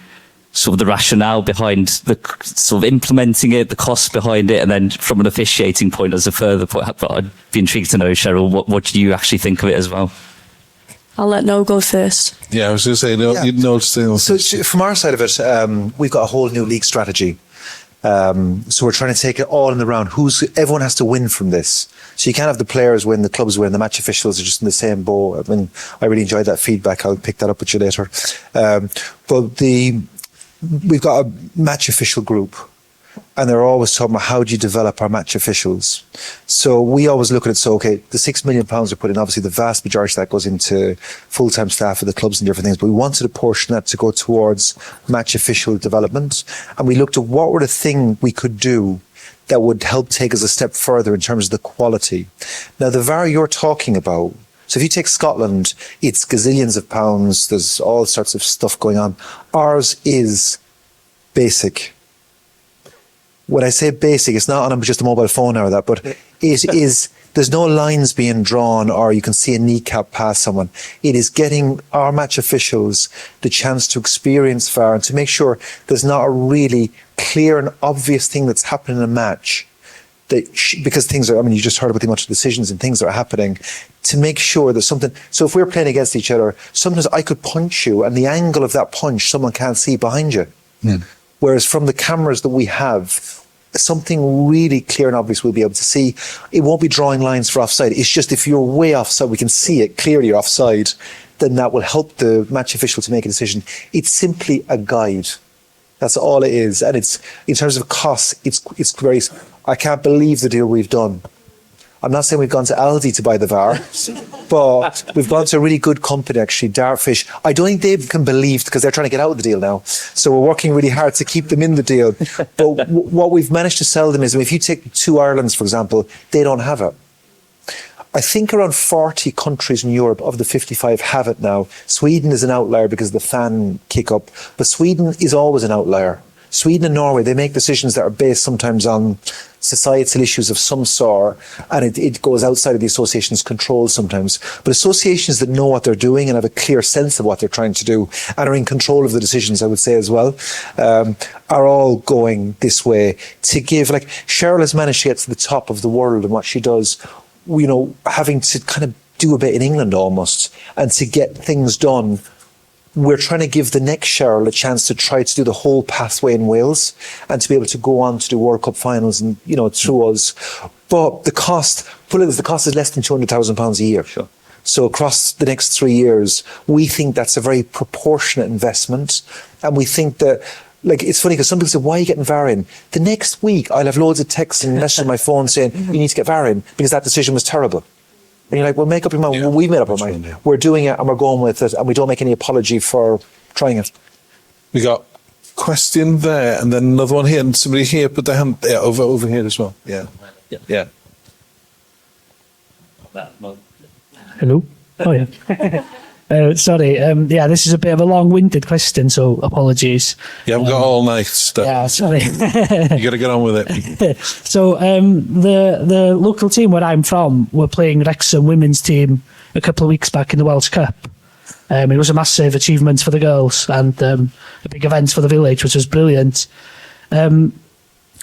sort of the rationale behind the sort of implementing it, the costs behind it, and then from an officiating point as a further point. But I'd be intrigued to know, Cheryl, what do you actually think of it as well? I'll let Noel go first. Yeah, I was going to say, you'd know. So from our side of it, we've got a whole new league strategy. So we're trying to take it all in the round. Everyone has to win from this. So you can't have the players win, the clubs win, the match officials are just in the same boat. I mean, I really enjoyed that feedback. I'll pick that up with you later. But we've got a match official group, and they're always talking about how do you develop our match officials. So we always look at it, so okay, the £6 million are put in, obviously the vast majority of that goes into full-time staff of the clubs and different things, but we wanted a portion of that to go towards match official development, and we looked at what were the thing we could do that would help take us a step further in terms of the quality. Now the VAR you're talking about, so if you take Scotland, it's gazillions of pounds, there's all sorts of stuff going on. Ours is basic. When I say basic, it's not on just a mobile phone or that, but it is, there's no lines being drawn or you can see a kneecap past someone. It is getting our match officials the chance to experience VAR and to make sure there's not a really clear and obvious thing that's happening in a match. Because things are, I mean, you just heard about the amount of decisions and things that are happening, to make sure that something, so if we're playing against each other, sometimes I could punch you and the angle of that punch, someone can't see behind you. Mm. Whereas from the cameras that we have, something really clear and obvious we'll be able to see. It won't be drawing lines for offside. It's just if you're way offside, we can see it clearly you're offside, then that will help the match official to make a decision. It's simply a guide. That's all it is. And it's, in terms of costs, it's very, I can't believe the deal we've done. I'm not saying we've gone to Aldi to buy the VAR, but we've gone to a really good company, actually, Dartfish. I don't think they can believe, because they're trying to get out of the deal now. So we're working really hard to keep them in the deal. But what we've managed to sell them is, if you take two Irelands, for example, they don't have it. I think around 40 countries in Europe of the 55 have it now. Sweden is an outlier because of the fan kick-up, but Sweden is always an outlier. Sweden and Norway, they make decisions that are based sometimes on societal issues of some sort, and it goes outside of the association's control sometimes. But associations that know what they're doing and have a clear sense of what they're trying to do and are in control of the decisions, I would say as well, are all going this way to give, like Cheryl has managed to get to the top of the world in what she does, you know, having to kind of do a bit in England almost, and to get things done. We're trying to give the next Cheryl a chance to try to do the whole pathway in Wales and to be able to go on to do World Cup finals and, you know, through us. But the cost, put it as the cost is less than £200,000 a year. Sure. So across the next 3 years, we think that's a very proportionate investment. And we think that, like, it's funny because some people say, why are you getting VAR in? The next week, I'll have loads of texts and messages on my phone saying, you need to get VAR in because that decision was terrible. And you're like, well, make up your mind. Yeah, well, we've made up our mind. Yeah. We're doing it and we're going with it, and we don't make any apology for trying it. We got a question there and then another one here, and somebody here put their hand over here as well. Yeah. Yeah. Hello? Oh, yeah. Sorry, this is a bit of a long-winded question, so apologies. You haven't got all night stuff. Yeah, sorry. You got to get on with it. So the local team where I'm from were playing Wrexham women's team a couple of weeks back in the Welsh Cup. It was a massive achievement for the girls and a big event for the village, which was brilliant.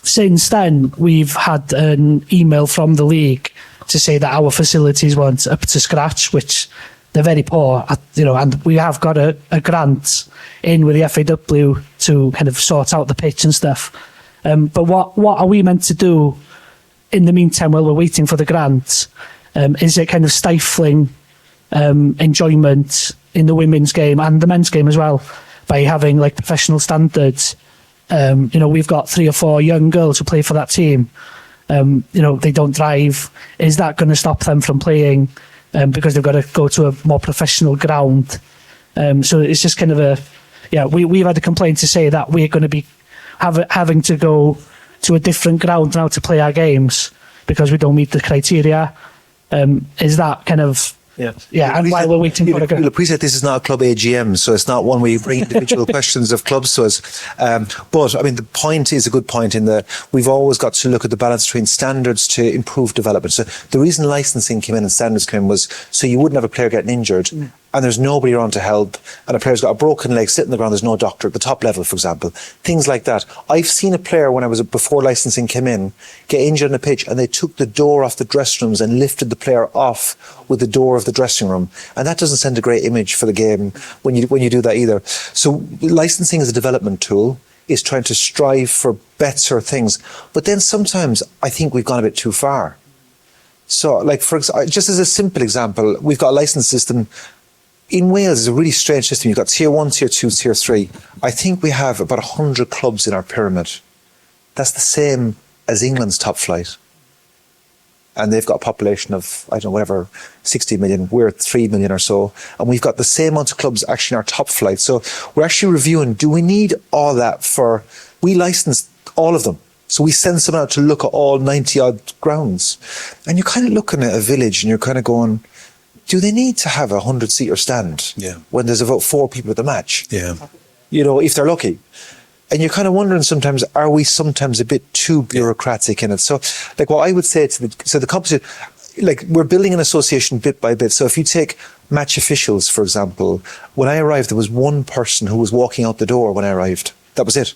Since then, we've had an email from the league to say that our facilities weren't up to scratch, which they're very poor at, you know, and we have got a grant in with the FAW to kind of sort out the pitch and stuff. But what are we meant to do in the meantime while we're waiting for the grant? Is it kind of stifling enjoyment in the women's game and the men's game as well by having like professional standards. We've got 3 or 4 young girls who play for that team. They don't drive. Is that going to stop them from playing because they've got to go to a more professional ground? So it's just kind of we've had a complaint to say that we're going to be having to go to a different ground now to play our games because we don't meet the criteria. Is that kind of... Yeah, and while we're waiting for You'll appreciate this is not a club AGM, so it's not one where you bring individual questions of clubs to us. But, I mean, the point is a good point in that we've always got to look at the balance between standards to improve development. So the reason licensing came in and standards came in was so you wouldn't have a player getting injured and there's nobody around to help, and a player's got a broken leg sitting on the ground, there's no doctor at the top level, for example. Things like that. I've seen a player before licensing came in, get injured on the pitch, and they took the door off the dressing rooms and lifted the player off with the door of the dressing room. And that doesn't send a great image for the game when you do that either. So licensing is a development tool, is trying to strive for better things. But then sometimes I think we've gone a bit too far. So, like, for example, just as a simple example, we've got a license system. In Wales, it's a really strange system. You've got tier 1, tier 2, tier 3. I think we have about 100 clubs in our pyramid. That's the same as England's top flight. And they've got a population of, 60 million. We're at 3 million or so. And we've got the same amount of clubs actually in our top flight. So we're actually reviewing, do we need all that we license all of them. So we send someone out to look at all 90 odd grounds. And you're kind of looking at a village and you're kind of going, do they need to have a 100-seater stand when there's about 4 people at the match? Yeah. If they're lucky. And you're kind of wondering sometimes, are we sometimes a bit too bureaucratic in it? So, like, what I would say to the competition, like, we're building an association bit by bit. So if you take match officials, for example, when I arrived, there was one person who was walking out the door when I arrived. That was it.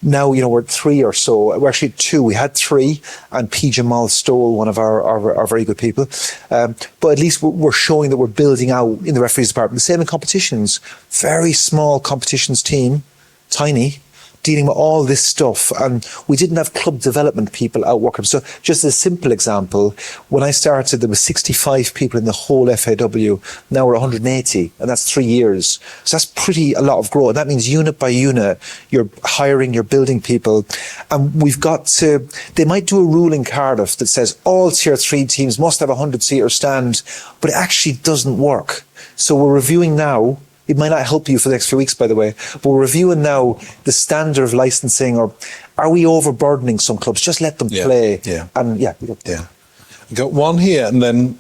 Now, we're 3 or so. We're actually 2. We had 3, and P. Jamal stole one of our very good people. But at least we're showing that we're building out in the referees department. The same in competitions. Very small competitions team, tiny, dealing with all this stuff. And we didn't have club development people out working. So just a simple example, when I started, there was 65 people in the whole FAW. Now we're 180, and that's 3 years. So that's a lot of growth. That means unit by unit, you're hiring, you're building people. And they might do a rule in Cardiff that says all tier 3 teams must have a 100-seater stand, but it actually doesn't work. So we're reviewing now. It might not help you for the next few weeks, by the way, but we're reviewing now the standard of licensing, or are we overburdening some clubs? Just let them play. And We've got one here and then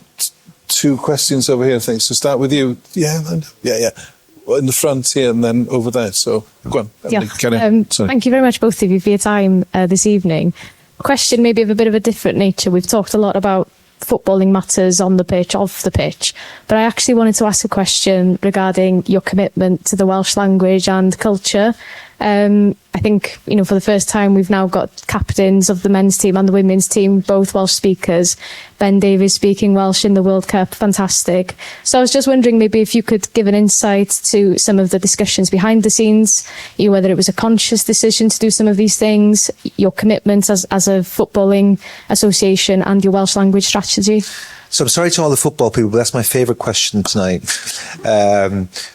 2 questions over here, I think. So start with you. Yeah. In the front here and then over there. So go on. Thank you very much, both of you, for your time this evening. Question maybe of a bit of a different nature. We've talked a lot about footballing matters on the pitch, off the pitch, but I actually wanted to ask a question regarding your commitment to the Welsh language and culture. I think, for the first time, we've now got captains of the men's team and the women's team, both Welsh speakers. Ben Davies speaking Welsh in the World Cup, fantastic. So I was just wondering maybe if you could give an insight to some of the discussions behind the scenes, whether it was a conscious decision to do some of these things, your commitment as a footballing association, and your Welsh language strategy. So I'm sorry to all the football people, but that's my favourite question tonight,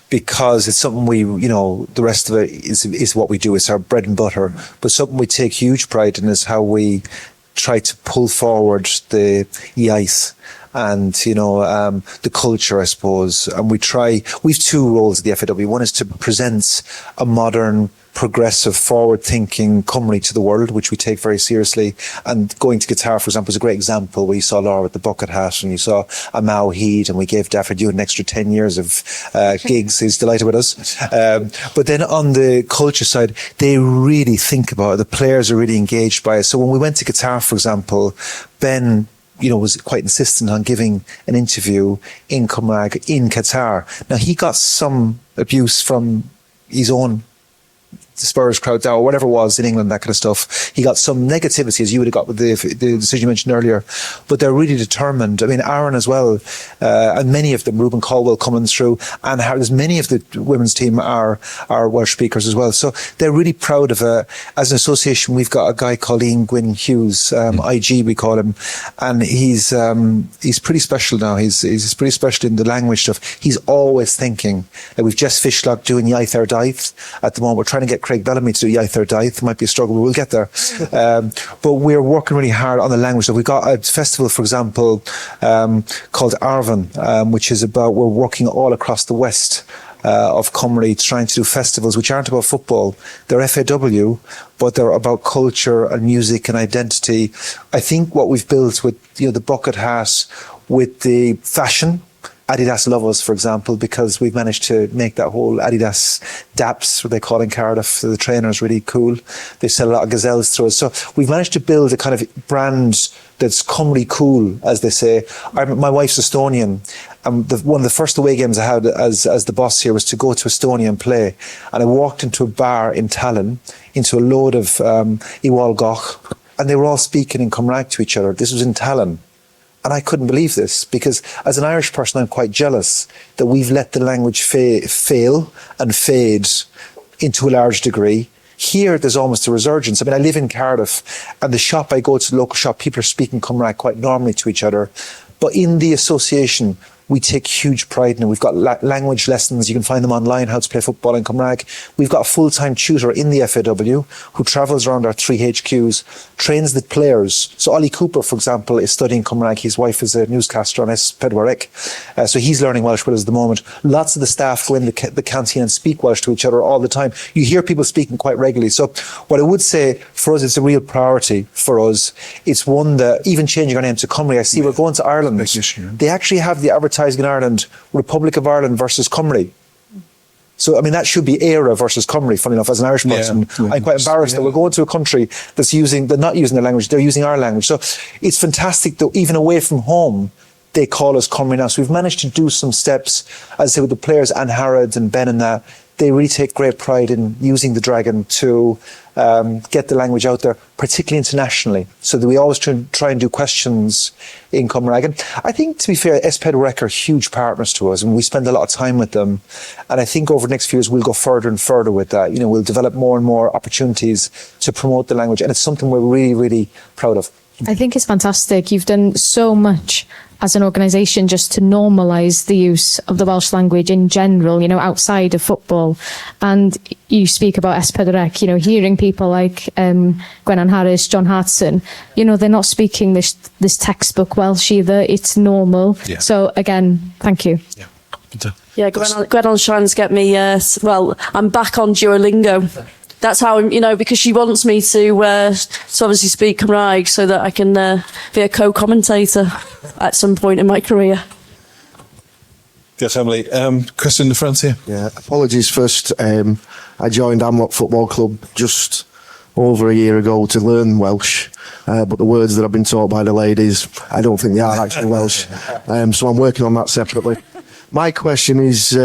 because it's something the rest of it is what we do. It's our bread and butter, but something we take huge pride in is how we try to pull forward the iaith and the culture, I suppose. And we've 2 roles at the FAW. One is to present a modern, progressive, forward-thinking Cymru to the world, which we take very seriously. And going to Qatar, for example, is a great example where you saw Laura with the bucket hat and you saw Amau Heed, and we gave Dafford Ewan an extra 10 years of gigs. He's delighted with us. But then on the culture side, they really think about it. The players are really engaged by it. So when we went to Qatar, for example, Ben was quite insistent on giving an interview in Cymraeg in Qatar. Now, he got some abuse from his own the Spurs crowd down, or whatever it was in England, that kind of stuff. He got some negativity, as you would have got with the decision you mentioned earlier, but they're really determined. I mean, Aaron as well, and many of them, Ruben Caldwell coming through, and there's many of the women's team are Welsh speakers as well. So they're really proud of as an association, we've got a guy called Ian Gwyn Hughes, IG we call him, and he's pretty special now. He's pretty special in the language stuff. He's always thinking. We've Jess Fishlock doing Iaith ar Daith at the moment. We're trying to get Craig Bellamy to do Iaith ar Daith. It might be a struggle, but we'll get there. But we're working really hard on the language. So we've got a festival, for example, called Arvan, which is about, we're working all across the west of Cymru, trying to do festivals which aren't about football. They're FAW, but they're about culture and music and identity. I think what we've built with the bucket hat, with the fashion, Adidas love us, for example, because we've managed to make that whole Adidas DAPS, what they call in Cardiff, the trainers, really cool. They sell a lot of gazelles through us. So we've managed to build a kind of brand that's Cymru cool, as they say. My wife's Estonian, and one of the first away games I had as the boss here was to go to Estonia and play. And I walked into a bar in Tallinn, into a load of Iwal Goch, and they were all speaking in Cymraeg to each other. This was in Tallinn. And I couldn't believe this, because as an Irish person, I'm quite jealous that we've let the language fail and fade into a large degree. Here, there's almost a resurgence. I mean, I live in Cardiff, and the shop I go to, the local shop, people are speaking Cymraeg quite normally to each other. But in the association, we take huge pride in it. We've got language lessons. You can find them online, how to play football in Cymraeg. We've got a full-time tutor in the FAW who travels around our 3 HQs, trains the players. So Ollie Cooper, for example, is studying Cymraeg. His wife is a newscaster on S4C. So he's learning Welsh with us at the moment. Lots of the staff go in the canteen and speak Welsh to each other all the time. You hear people speaking quite regularly. So what I would say, for us, it's a real priority for us. It's one that, even changing our name to Cymru, I see we're going to Ireland. They actually have the advertising in Ireland, Republic of Ireland versus Cymru. So, I mean, that should be ERA versus Cymru, funny enough, as an Irish person. I'm quite embarrassed that we're going to a country they're not using their language, they're using our language. So it's fantastic that even away from home, they call us Cymru now. So we've managed to do some steps, as I say, with the players, Anne Harrod and Ben and that. They really take great pride in using the Dragon to get the language out there, particularly internationally. So that we always try and do questions in Cymraeg. And I think, to be fair, S4C are huge partners to us, and we spend a lot of time with them. And I think over the next few years, we'll go further and further with that. We'll develop more and more opportunities to promote the language. And it's something we're really, really proud of. I think it's fantastic. You've done so much as an organisation just to normalise the use of the Welsh language in general, outside of football. And you speak about S4C, hearing people like Gwennan Harris, John Hartson, they're not speaking this textbook Welsh either. It's normal. Yeah. So again, thank you. Yeah, Gwennan Shines get me, I'm back on Duolingo. That's how, because she wants me to obviously speak Cymraeg so that I can be a co-commentator at some point in my career. Yes, Emily. Question in the front here. Yeah, apologies first. I joined Amlock Football Club just over a year ago to learn Welsh, but the words that I've been taught by the ladies, I don't think they are actually Welsh. So I'm working on that separately. My question is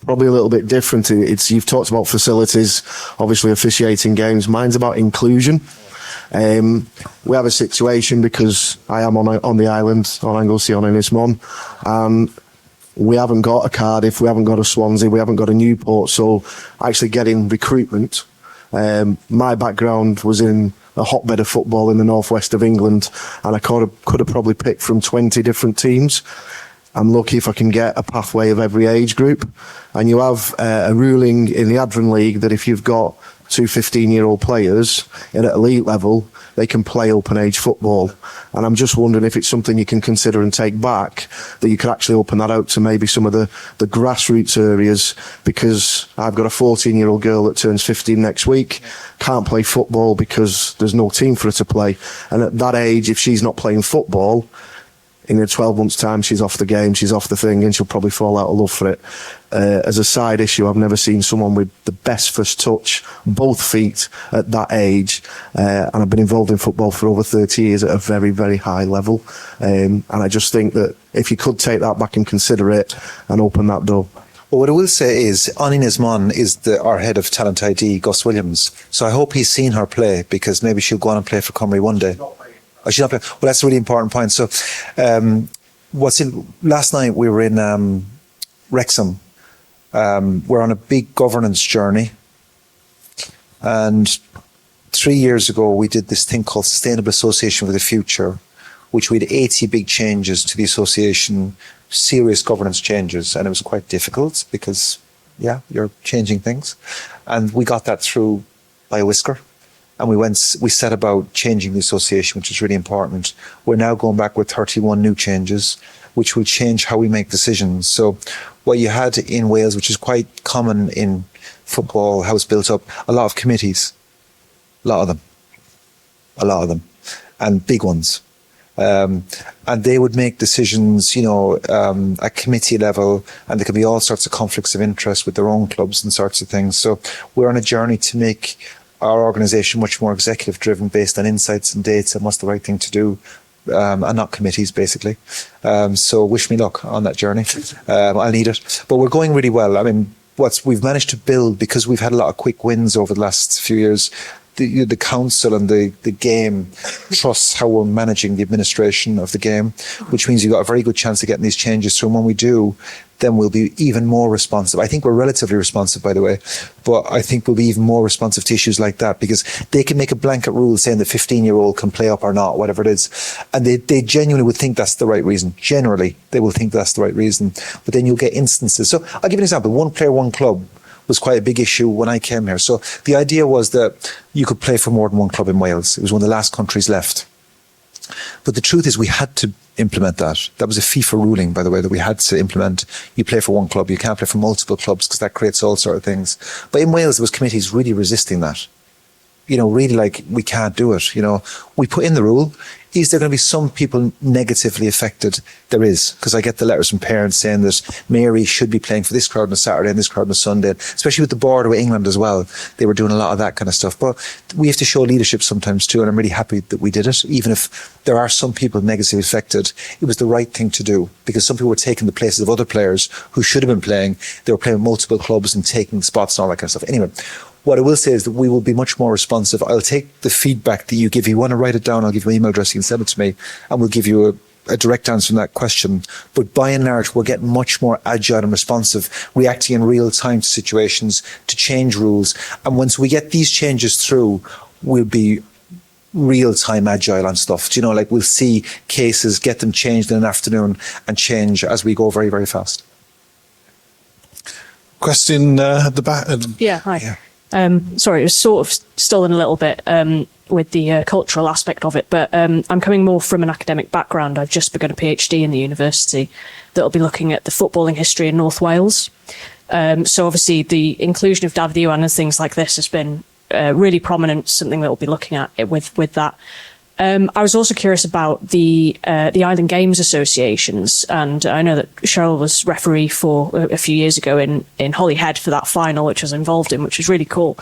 probably a little bit different. You've talked about facilities, obviously officiating games. Mine's about inclusion. We have a situation, because I am on the island, on Anglesey, on Ynys and we haven't got a Cardiff, we haven't got a Swansea, we haven't got a Newport. So actually getting recruitment. My background was in a hotbed of football in the northwest of England, and I could have probably picked from 20 different teams. I'm lucky if I can get a pathway of every age group. And you have a ruling in the Advent League that if you've got 2 15-year-old players at elite level, they can play open age football. And I'm just wondering if it's something you can consider and take back, that you could actually open that out to maybe some of the grassroots areas, because I've got a 14-year-old girl that turns 15 next week, can't play football because there's no team for her to play. And at that age, if she's not playing football, in 12 months' time, she's off the game, she's off the thing, and she'll probably fall out of love for it. As a side issue, I've never seen someone with the best first touch, both feet, at that age. And I've been involved in football for over 30 years at a very, very high level. And I just think that if you could take that back and consider it and open that door. But what I will say is, Anina's Mon is our head of talent ID, Gus Williams. So I hope he's seen her play, because maybe she'll go on and play for Cymru one day. Oh, she's not playing. Well, that's a really important point. So, last night we were in Wrexham. We're on a big governance journey. And 3 years ago, we did this thing called Sustainable Association for the Future, which we had 80 big changes to the association, serious governance changes. And it was quite difficult because, yeah, you're changing things. And we got that through by a whisker. And we set about changing the association, which is really important. We're now going back with 31 new changes, which will change how we make decisions. So what you had in Wales, which is quite common in football, how it's built up, a lot of committees, a lot of them, and big ones. And they would make decisions, at committee level, and there could be all sorts of conflicts of interest with their own clubs and sorts of things. So we're on a journey to make our organisation much more executive driven, based on insights and data and what's the right thing to do, and not committees, basically. So wish me luck on that journey. I'll need it. But we're going really well. I mean, we've managed to build, because we've had a lot of quick wins over the last few years, the council and the game trusts how we're managing the administration of the game, which means you've got a very good chance of getting these changes through. And when we do, then we'll be even more responsive. I think we're relatively responsive, by the way, but I think we'll be even more responsive to issues like that, because they can make a blanket rule saying the 15-year-old can play up or not, whatever it is. And they genuinely would think that's the right reason. Generally, they will think that's the right reason. But then you'll get instances. So I'll give you an example. One player, one club was quite a big issue when I came here. So the idea was that you could play for more than one club in Wales. It was one of the last countries left. But the truth is, we had to implement that. That was a FIFA ruling, by the way, that we had to implement. You play for one club, you can't play for multiple clubs, because that creates all sorts of things. But in Wales, there was committees really resisting that. Really like, we can't do it. We put in the rule. Is there going to be some people negatively affected? There is, because I get the letters from parents saying that Mary should be playing for this crowd on a Saturday and this crowd on a Sunday, especially with the border with England as well. They were doing a lot of that kind of stuff. But we have to show leadership sometimes too, and I'm really happy that we did it. Even if there are some people negatively affected, it was the right thing to do, because some people were taking the places of other players who should have been playing. They were playing with multiple clubs and taking spots and all that kind of stuff. Anyway, what I will say is that we will be much more responsive. I'll take the feedback that you give. If you want to write it down, I'll give you my email address. You can send it to me, and we'll give you a direct answer on that question. But by and large, we're getting much more agile and responsive, reacting in real time to situations, to change rules. And once we get these changes through, we'll be real time agile on stuff. We'll see cases, get them changed in an afternoon, and change as we go very, very fast. Question at the back. Yeah, hi. Yeah. Sorry, it was sort of stolen a little bit with the cultural aspect of it, but I'm coming more from an academic background. I've just begun a PhD in the university that'll be looking at the footballing history in North Wales. So obviously the inclusion of Darlith and things like this has been really prominent, something that we'll be looking at with that. I was also curious about the Island Games associations, and I know that Cheryl was referee for a few years ago in Holyhead for that final, which I was involved in, which was really cool.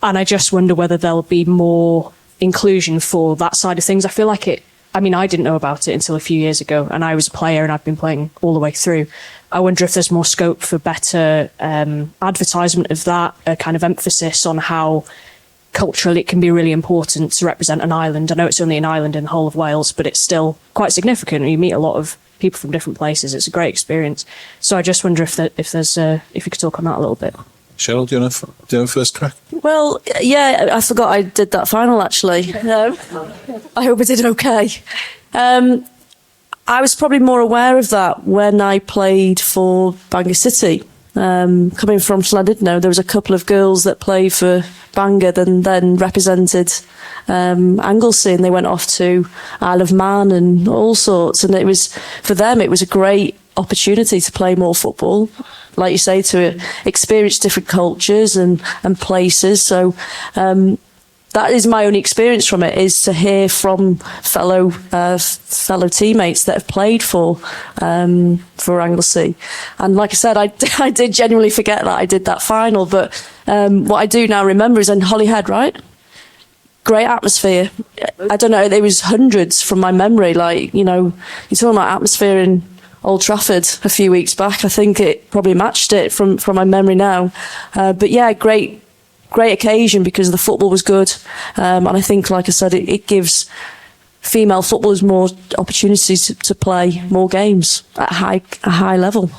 And I just wonder whether there'll be more inclusion for that side of things. I feel like I didn't know about it until a few years ago, and I was a player and I've been playing all the way through. I wonder if there's more scope for better advertisement of that, a kind of emphasis on how culturally it can be really important to represent an island. I know it's only an island in the whole of Wales, but it's still quite significant. You meet a lot of people from different places. It's a great experience. So I just wonder if you could talk on that a little bit. Cheryl, do you want to first crack? Well, yeah, I forgot I did that final, actually. I hope I did okay. I was probably more aware of that when I played for Bangor City. Coming from Llandudno, there was a couple of girls that played for Bangor and then represented Anglesey, and they went off to Isle of Man and all sorts. And it was, for them, it was a great opportunity to play more football, like you say, to experience different cultures and places. So that is my only experience from it, is to hear from fellow teammates that have played for Anglesey. And like I said, I did genuinely forget that I did that final, but what I do now remember is in Holyhead, right? Great atmosphere. I don't know, there was hundreds from my memory, you're talking about atmosphere in Old Trafford a few weeks back. I think it probably matched it from my memory now. But yeah, great occasion because the football was good. And I think, like I said, it gives female footballers more opportunities to play more games at a high level.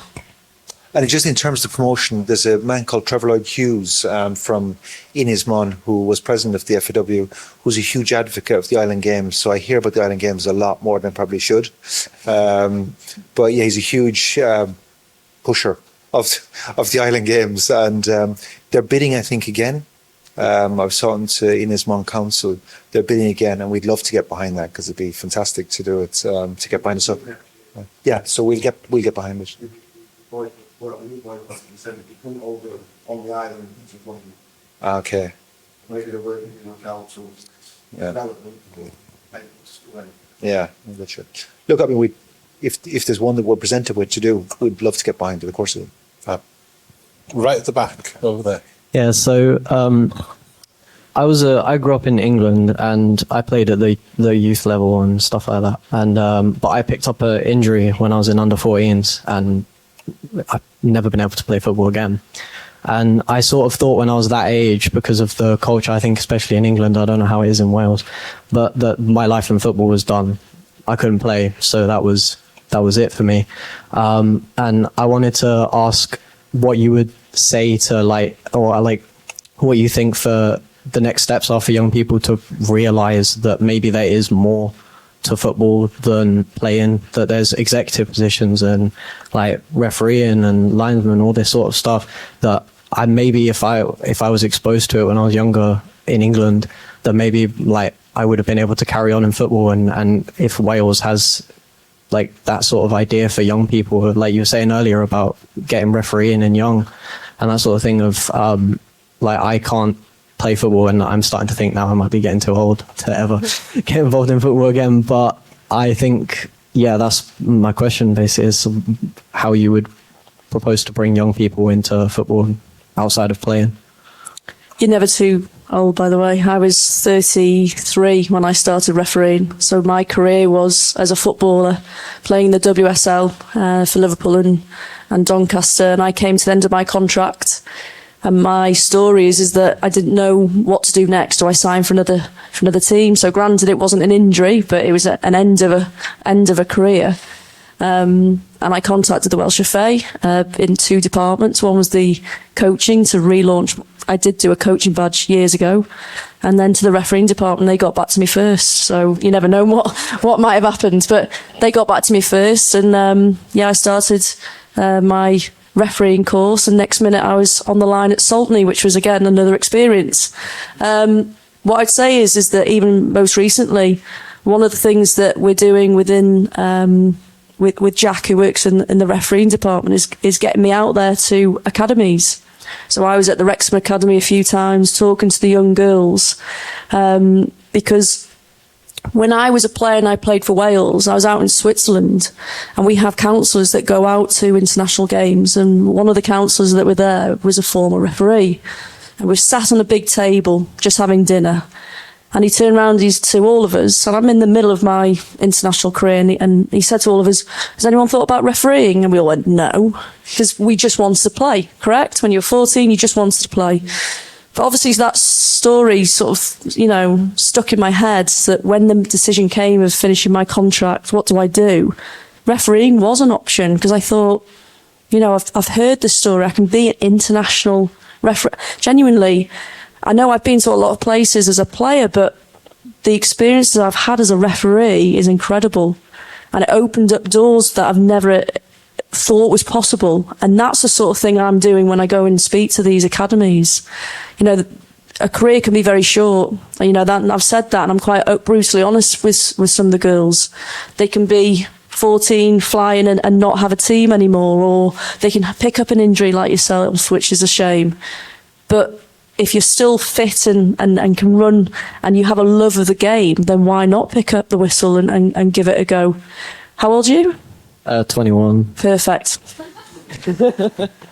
And just in terms of promotion, there's a man called Trevor Lloyd Hughes from Inismon, who was president of the FAW, who's a huge advocate of the Island Games. So I hear about the Island Games a lot more than I probably should. But yeah, he's a huge pusher of the Island Games. And they're bidding, I think, again. I was talking to Inismon Council. They're bidding again, and we'd love to get behind that because it'd be fantastic to do it, to get behind us up. Yeah, so we'll get behind it. What I mean by what you said, if you come over on the island, Okay. maybe they're working in the council, Yeah. development, Yeah, that's right. Look, I mean, if there's one that we're presented with to do, we'd love to get behind it, of course. Right at the back over there. Yeah, so I grew up in England and I played at the youth level and stuff like that. And but I picked up an injury when I was in under 14s and I've never been able to play football again. And I sort of thought when I was that age, because of the culture, I think especially in England, I don't know how it is in Wales, but that my life in football was done. I couldn't play, so that was it for me. And I wanted to ask what you would say to what you think for the next steps are for young people to realise that maybe there is more to football than playing, that there's executive positions and like refereeing and linesman, all this sort of stuff that I maybe if I was exposed to it when I was younger in England, that maybe like I would have been able to carry on in football. And if Wales has like that sort of idea for young people, like you were saying earlier about getting refereeing and young and that sort of thing of like I can't play football and I'm starting to think now I might be getting too old to ever get involved in football again. But I think, yeah, that's my question basically, is how you would propose to bring young people into football outside of playing. You're never too old, by the way. I was 33 when I started refereeing. So my career was as a footballer, playing the WSL for Liverpool and Doncaster. And I came to the end of my contract. And my story is that I didn't know what to do next. Do I sign for another team? So granted, it wasn't an injury, but it was an end of a career. And I contacted the Welsh FA in two departments. One was the coaching to relaunch. I did do a coaching badge years ago, and then to the refereeing department, they got back to me first. So you never know what might have happened, but they got back to me first, and I started my refereeing course, and next minute I was on the line at Saltney, which was again another experience. What I'd say is that even most recently, one of the things that we're doing within with Jack, who works in the refereeing department, is getting me out there to academies. So I was at the Wrexham Academy a few times talking to the young girls, because when I was a player and I played for Wales, I was out in Switzerland, and we have counsellors that go out to international games, and one of the counsellors that were there was a former referee. And we sat on a big table just having dinner, and he turned around to all of us, and I'm in the middle of my international career, and he said to all of us, has anyone thought about refereeing? And we all went, no, because we just wanted to play, correct? When you were 14, you just wanted to play. But obviously that story sort of, stuck in my head, that when the decision came of finishing my contract, what do I do? Refereeing was an option, because I thought, I've heard this story. I can be an international referee. Genuinely, I know I've been to a lot of places as a player, but the experiences I've had as a referee is incredible. And it opened up doors that I've never thought was possible. And that's the sort of thing I'm doing when I go and speak to these academies. A career can be very short. That, and I've said that, and I'm quite brutally honest with some of the girls. They can be 14 flying and not have a team anymore, or they can pick up an injury like yourself, which is a shame. But if you're still fit and can run and you have a love of the game, then why not pick up the whistle and give it a go? How old are you? 21. Perfect.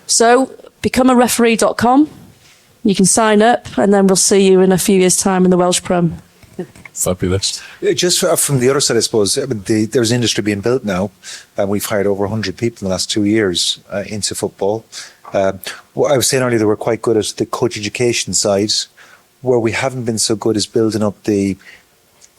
So becomeareferee.com. You can sign up, and then we'll see you in a few years' time in the Welsh Prem. Fabulous. Just from the other side, I suppose, there's an industry being built now, and we've hired over 100 people in the last 2 years into football. What I was saying earlier, that we're quite good at the coach education side. Where we haven't been so good is building up the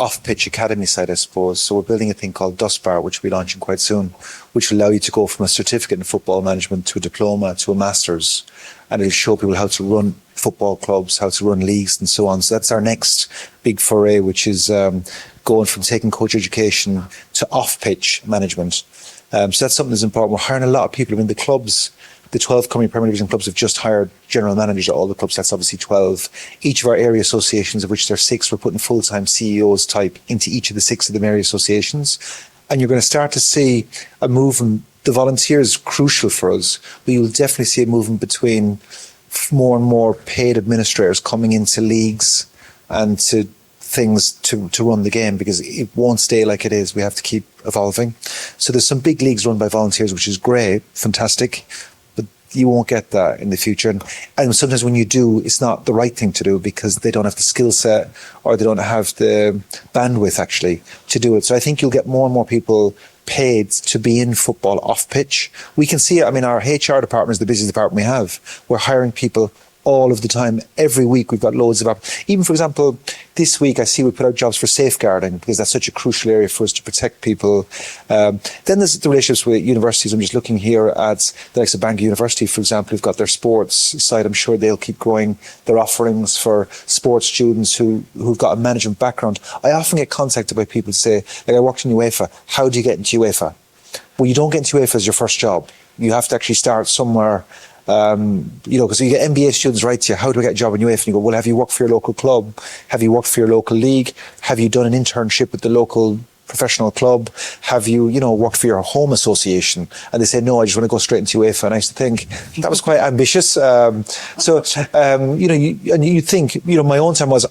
off-pitch academy side, I suppose. So we're building a thing called Dustbar, which we'll be launching quite soon, which will allow you to go from a certificate in football management to a diploma to a master's, and it'll show people how to run football clubs, how to run leagues, and so on. So that's our next big foray, which is going from taking coach education to off-pitch management. So that's something that's important. We're hiring a lot of people. I mean, the clubs, the 12 Premier Division clubs have just hired general managers at all the clubs. That's obviously 12. Each of our area associations, of which there are 6, we're putting full-time CEOs type into each of the 6 of the area associations. And you're going to start to see a movement. The volunteers crucial for us, but you'll definitely see a movement between more and more paid administrators coming into leagues and to things to run the game, because it won't stay like it is. We have to keep evolving. So there's some big leagues run by volunteers, which is great, fantastic. You won't get that in the future. And sometimes when you do, it's not the right thing to do because they don't have the skill set or they don't have the bandwidth actually to do it. So I think you'll get more and more people paid to be in football off pitch. We can see it. I mean, our HR department is the busiest department we have. We're hiring people all of the time. Every week we've got loads of, even for example, this week I see we put out jobs for safeguarding because that's such a crucial area for us to protect people. Then there's the relationships with universities. I'm just looking here at the likes of Bangor University, for example, who've got their sports side. I'm sure they'll keep growing their offerings for sports students who've got a management background. I often get contacted by people to say, like, I worked in UEFA. How do you get into UEFA? Well, you don't get into UEFA as your first job. You have to actually start somewhere. Because you get MBA students write to you, how do I get a job in UEFA? And you go, well, have you worked for your local club? Have you worked for your local league? Have you done an internship with the local professional club? Have you, worked for your home association? And they say, no, I just want to go straight into UEFA. And I used to think that was quite ambitious. You think, my own time was,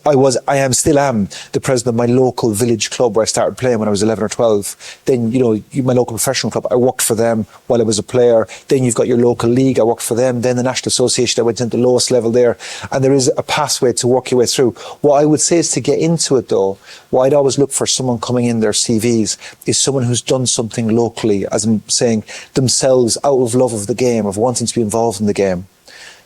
I still am the president of my local village club where I started playing when I was 11 or 12. Then, my local professional club, I worked for them while I was a player. Then you've got your local league, I worked for them. Then the National Association, I went into the lowest level there. And there is a pathway to work your way through. What I would say is to get into it though, what I'd always look for someone coming in their CVs is someone who's done something locally, as I'm saying, themselves out of love of the game, of wanting to be involved in the game.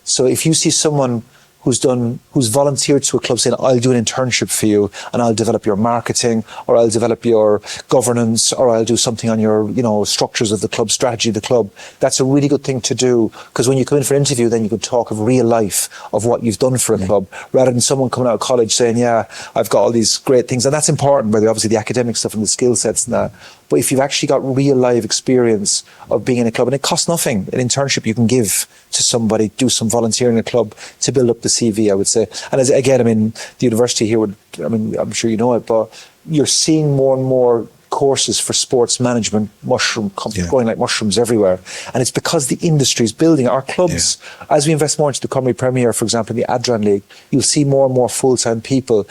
So if you see someone who's volunteered to a club saying, I'll do an internship for you and I'll develop your marketing or I'll develop your governance or I'll do something on your, structures of the club, strategy of the club, that's a really good thing to do, because when you come in for an interview, then you can talk of real life, of what you've done for a club, rather than someone coming out of college saying, yeah, I've got all these great things. And that's important, whether obviously the academic stuff and the skill sets and that. But if you've actually got real live experience of being in a club, and it costs nothing, an internship you can give to somebody, do some volunteering in a club to build up the CV, I would say. And the university here I'm sure you know it, but you're seeing more and more courses for sports management, growing like mushrooms everywhere. And it's because the industry is building. Our clubs, as we invest more into the Cymru Premier, for example, in the Adran League, you'll see more and more full-time people.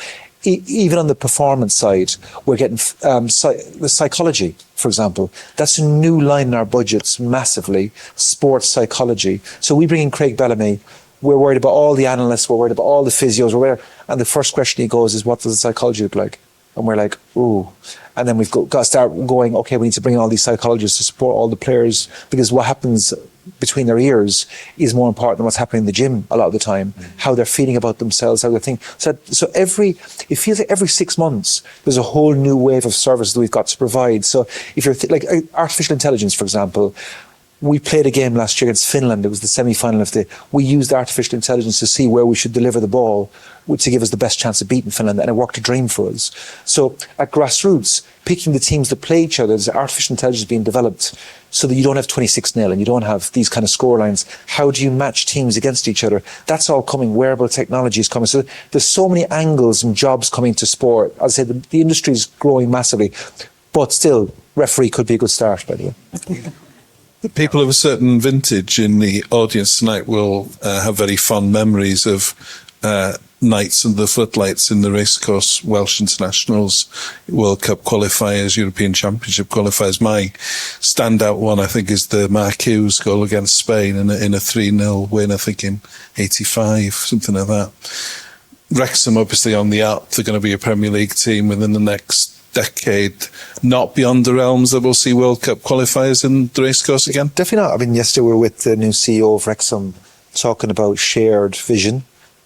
Even on the performance side, we're getting the psychology, for example. That's a new line in our budgets massively, sports psychology. So we bring in Craig Bellamy. We're worried about all the analysts. We're worried about all the physios. And the first question he goes is, what does the psychology look like? And we're like, ooh. And then we've got to start going, okay, we need to bring in all these psychologists to support all the players, because what happens between their ears is more important than what's happening in the gym a lot of the time, how they're feeling about themselves, how they think. So it feels like every 6 months, there's a whole new wave of services that we've got to provide. So if you're like artificial intelligence, for example, we played a game last year against Finland. It was the semi-final we used artificial intelligence to see where we should deliver the ball to give us the best chance of beating Finland, and it worked a dream for us. So at grassroots, picking the teams that play each other, there's artificial intelligence being developed so that you don't have 26-0 and you don't have these kind of score lines. How do you match teams against each other? That's all coming. Wearable technology is coming. So there's so many angles and jobs coming to sport. As I said, the industry is growing massively, but still, referee could be a good start, by the way. People of a certain vintage in the audience tonight will have very fond memories of nights under the floodlights in the racecourse, Welsh internationals, World Cup qualifiers, European Championship qualifiers. My standout one, I think, is the Mark Hughes goal against Spain in a 3-0 win, I think in 85, something like that. Wrexham obviously on the up. They're going to be a Premier League team within the next decade. Not beyond the realms that we'll see World Cup qualifiers in the racecourse again. Definitely not. I mean, yesterday we were with the new CEO of Wrexham talking about shared vision.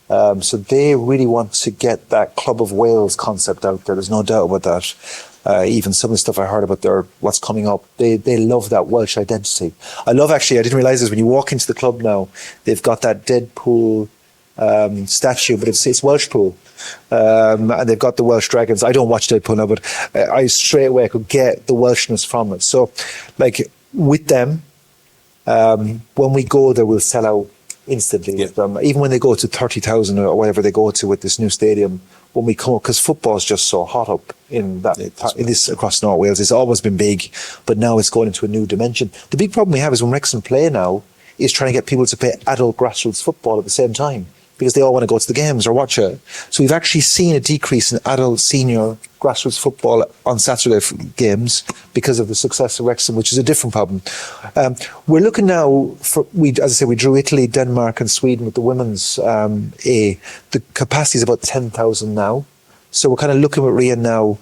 So they really want to get that Club of Wales concept out there. There's no doubt about that. Even some of the stuff I heard about what's coming up, they love that Welsh identity. I didn't realise this, when you walk into the club now, they've got that Deadpool statue, but it's Welsh pool. And they've got the Welsh dragons. I don't watch Deadpool now, but I straight away could get the Welshness from it. So, like, with them, when we go there, we'll sell out instantly with them. Even when they go to 30,000 or whatever they go to with this new stadium, when we come up, because football is just so hot up in this across North Wales. It's always been big, but now it's going into a new dimension. The big problem we have is when Wrexham play now is trying to get people to play adult grassroots football at the same time, because they all want to go to the games or watch it. So we've actually seen a decrease in adult senior grassroots football on Saturday games because of the success of Wrexham, which is a different problem. We're looking now as I say, we drew Italy, Denmark and Sweden with the women's A. The capacity is about 10,000 now. So we're kind of looking at Ria now.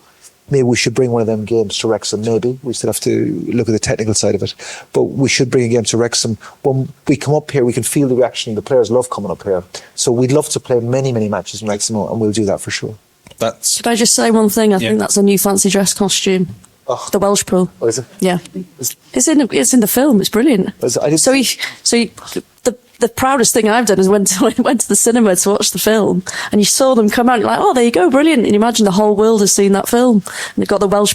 Maybe we should bring one of them games to Wrexham, maybe. We still have to look at the technical side of it. But we should bring a game to Wrexham. When we come up here, we can feel the reaction. The players love coming up here. So we'd love to play many, many matches in Wrexham, and we'll do that for sure. Could I just say one thing? I think that's a new fancy dress costume. Oh. The Welsh pool. Oh, is it? Yeah. It's in the film. It's brilliant. The proudest thing I've done is went to the cinema to watch the film, and you saw them come out, and you're like, oh, there you go, brilliant. And you imagine the whole world has seen that film, and they've got the Welsh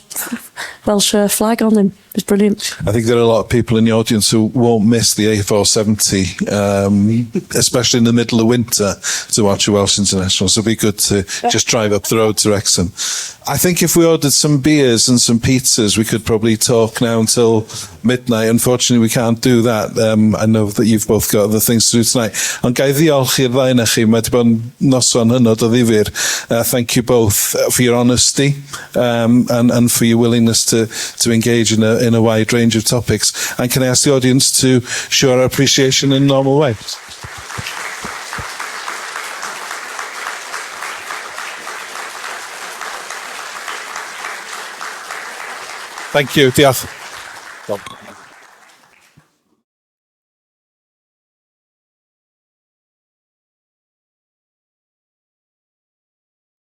flag on them. It's brilliant. I think there are a lot of people in the audience who won't miss the A470, especially in the middle of winter, to watch a Welsh international. So it'd be good to just drive up the road to Wrexham. I think if we ordered some beers and some pizzas, we could probably talk now until midnight. Unfortunately, we can't do that. I know that you've both got other things to do tonight. Ond gai ddiolch i'r ddau na chi. Mae 'di bod yn noson hynod o ddifyr. Thank you both for your honesty and for your willingness to engage in a wide range of topics. And can I ask the audience to show our appreciation in a normal way? Thank you. Diolch.